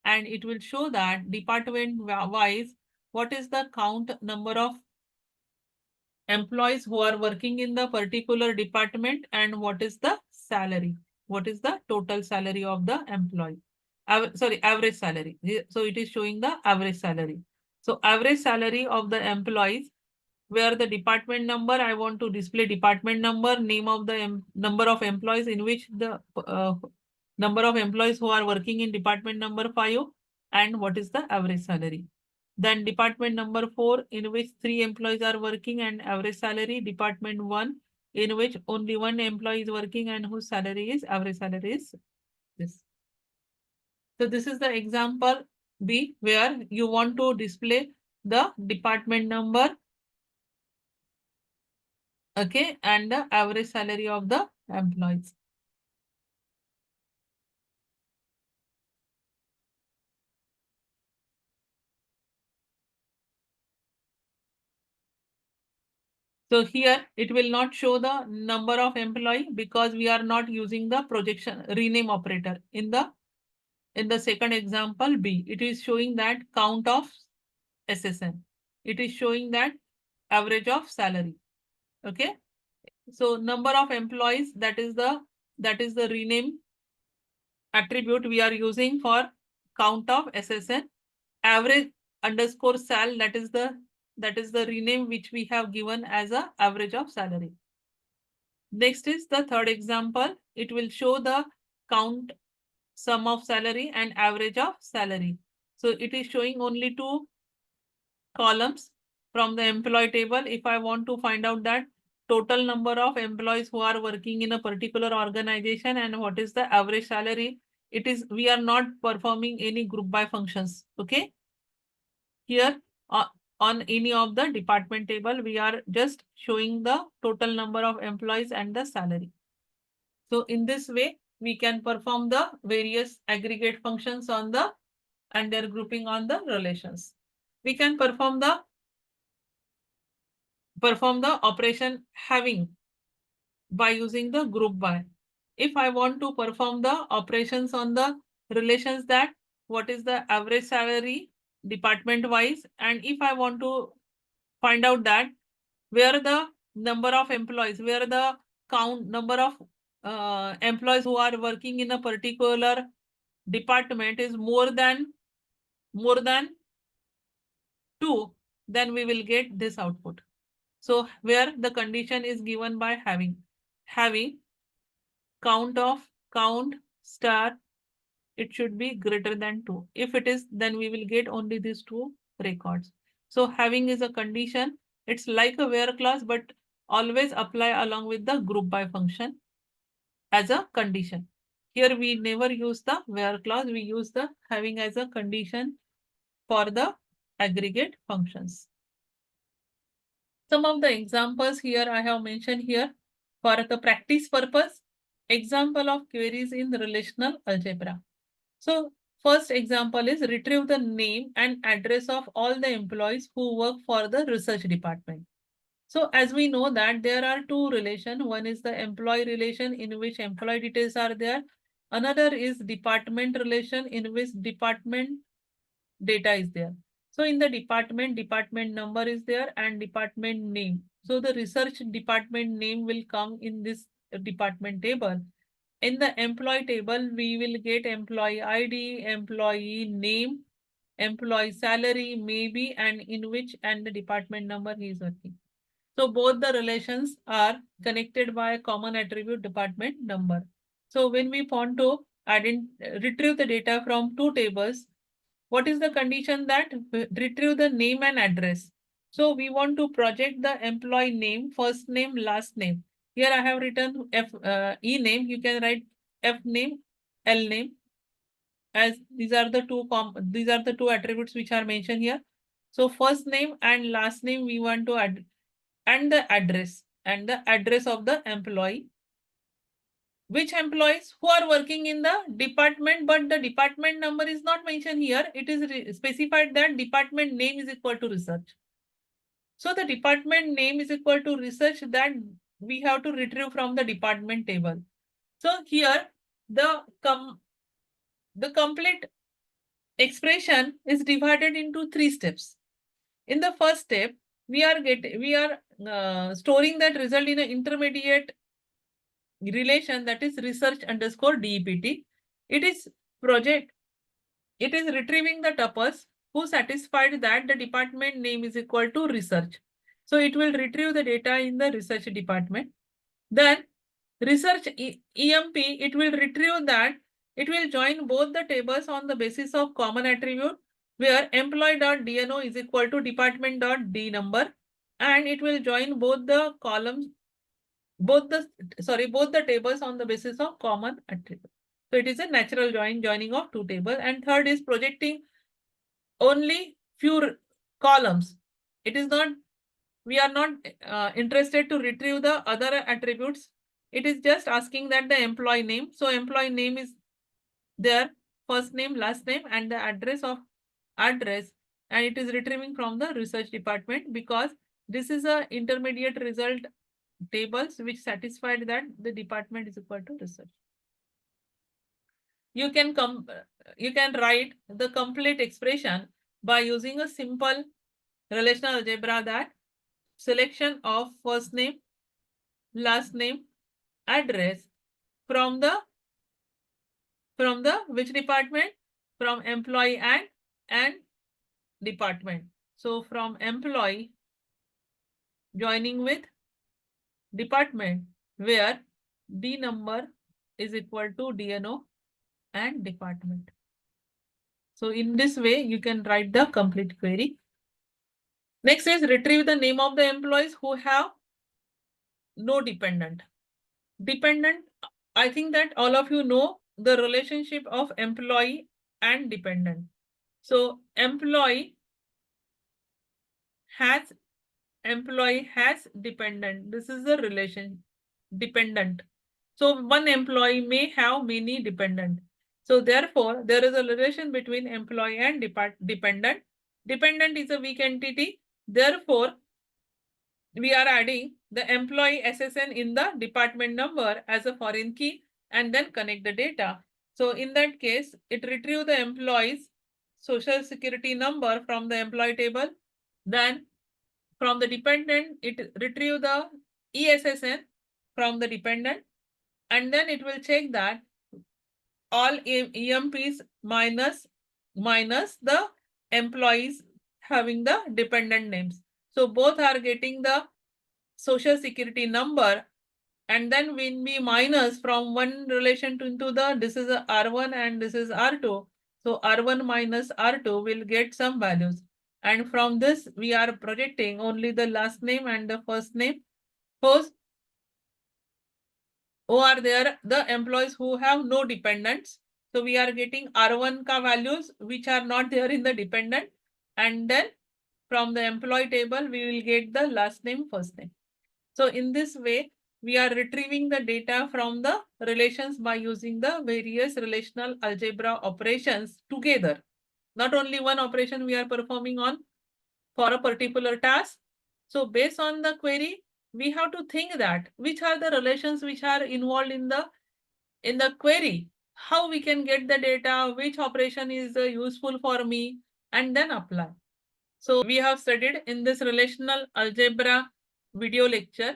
and it will show that department wise, what is the count number of employees who are working in the particular department and what is the salary, what is the total salary of the employee. Average salary. So it is showing the average salary. So average salary of the employees, where the department number, I want to display department number, name of the number of employees in which the number of employees who are working in department number 5 and what is the average salary. Then department number 4 in which 3 employees are working and average salary. Department 1 in which only 1 employee is working and whose salary is average salary is this. So this is the example B where you want to display the department number, okay, and the average salary of the employees. So here it will not show the number of employee because we are not using the projection rename operator in the second example B. It is showing that count of SSN. It is showing that average of salary. Okay. So number of employees, that is the rename attribute we are using for count of SSN. Average underscore sal, that is the rename which we have given as a average of salary. Next is the third example. It will show the count sum of salary and average of salary. So it is showing only 2 columns from the employee table. If I want to find out that total number of employees who are working in a particular organization and what is the average salary. It is, we are not performing any group by functions. Okay. Here on any of the department table, we are just showing the total number of employees and the salary. So in this way, we can perform the various aggregate functions on the and their grouping on the relations. We can perform the operation having by using the group by. If I want to perform the operations on the relations, that what is the average salary department wise, and if I want to find out that where the number of employees, where the count number of employees who are working in a particular department is more than 2, then we will get this output. So where the condition is given by having count star, it should be greater than 2. If it is, then we will get only these 2 records. So having is a condition. It's like a where clause, but always apply along with the group by function as a condition. Here we never use the where clause, we use the having as a condition for the aggregate functions. Some of the examples here I have mentioned here for the practice purpose. Example of queries in relational algebra. So first example is retrieve the name and address of all the employees who work for the research department. So as we know that there are 2 relations. One is the employee relation in which employee details are there. Another is department relation in which department data is there. So in the department number is there and department name. So the research department name will come in this department table. In the employee table, we will get employee ID, employee name, employee salary, maybe, and in which and the department number he is working. So both the relations are connected by a common attribute department number. So when we want to retrieve the data from 2 tables, what is the condition? That retrieve the name and address. So we want to project the employee name, first name, last name. Here I have written E name. You can write F name, L name, as these are the two attributes which are mentioned here. So first name and last name we want to add, and the address of the employee. Which employees who are working in the department, but the department number is not mentioned here. It is specified that department name is equal to research. So the department name is equal to research, that we have to retrieve from the department table. So here the complete expression is divided into 3 steps. In the first step, we are storing that result in an intermediate relation, that is research underscore DEPT. It is retrieving the tuples who satisfied that the department name is equal to research. So it will retrieve the data in the research department. Then research EMP, it will retrieve that, it will join both the tables on the basis of common attribute, where employee.dno is equal to department.d number, and it will join both the columns, both the tables on the basis of common attribute. So it is a natural joining of 2 tables. And third is projecting only few columns. It is not, we are not interested to retrieve the other attributes. It is just asking that the employee name. So employee name is there, first name, last name, and the address, and it is retrieving from the research department, because this is a intermediate result tables which satisfied that the department is equal to research. You can write the complete expression by using a simple relational algebra, that selection of first name, last name, address from the which department? From employee and department. So from employee joining with department, where D number is equal to DNO and department. So in this way, you can write the complete query. Next is retrieve the name of the employees who have no dependent. Dependent, I think that all of you know the relationship of employee and dependent. So employee has dependent. This is the relation dependent. So one employee may have many dependent. So therefore, there is a relation between employee and dependent. Dependent is a weak entity. Therefore, we are adding the employee SSN in the department number as a foreign key and then connect the data. So in that case, it retrieve the employee's social security number from the employee table. Then from the dependent, it retrieve the ESSN from the dependent, and then it will check that all EMPs minus the employees having the dependent names. So both are getting the social security number, and then when we minus from one relation to into the, this is a R1 and this is R2. So R1 minus R2 will get some values. And from this, we are projecting only the last name and the first name. Suppose who are there, the employees who have no dependents. So we are getting R1 ka values which are not there in the dependent. And then from the employee table, we will get the last name, first name. So in this way, we are retrieving the data from the relations by using the various relational algebra operations together. Not only one operation we are performing on for a particular task. So based on the query, we have to think that which are the relations which are involved in the query, how we can get the data, which operation is useful for me, and then apply. So we have studied in this relational algebra video lecture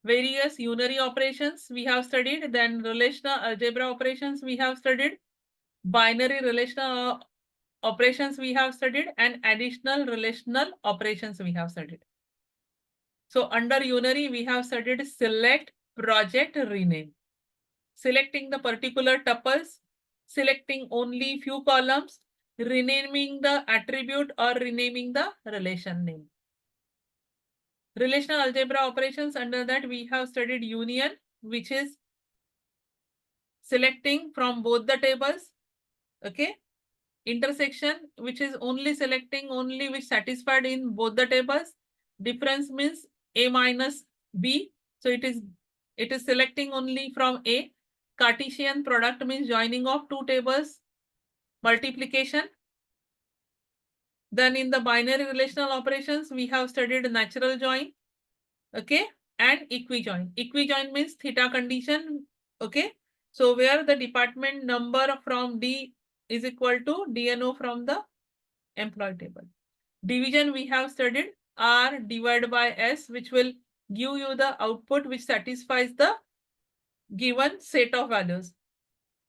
various unary operations we have studied, then relational algebra operations we have studied, binary relational operations we have studied, and additional relational operations we have studied. So under unary, we have studied select, project, rename. Selecting the particular tuples, selecting only few columns, renaming the attribute or renaming the relation name. Relational algebra operations, under that we have studied union, which is selecting from both the tables. Okay. Intersection, which is only selecting only which satisfied in both the tables. Difference means A minus B. So it is selecting only from A. Cartesian product means joining of two tables. Multiplication. Then in the binary relational operations, we have studied natural join. Okay. And equi join. Equi join means theta condition. Okay. So where the department number from D is equal to DNO from the employee table. Division we have studied R divided by S, which will give you the output which satisfies the given set of values.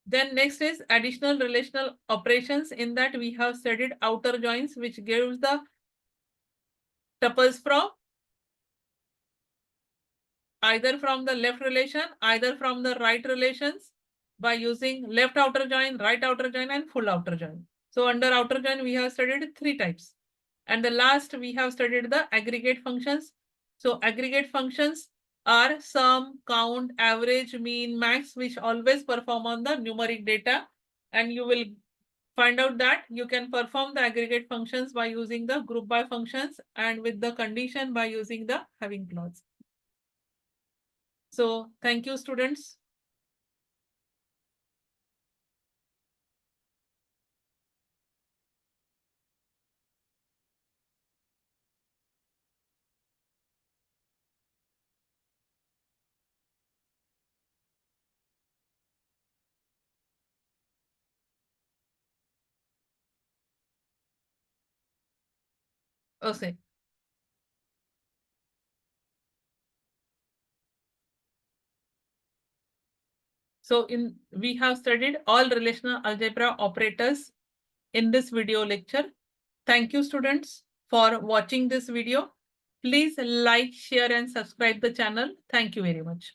Then next is additional relational operations. In that we have studied outer joins, which gives the tuples from either from the left relation, either from the right relations by using left outer join, right outer join, and full outer join. So under outer join, we have studied three types. And the last, we have studied the aggregate functions. So aggregate functions are sum, count, average, mean, max, which always perform on the numeric data. And you will find out that you can perform the aggregate functions by using the group by functions and with the condition by using the having clause. So thank you, students. Okay. So we have studied all relational algebra operators in this video lecture. Thank you, students, for watching this video. Please like, share, and subscribe the channel. Thank you very much.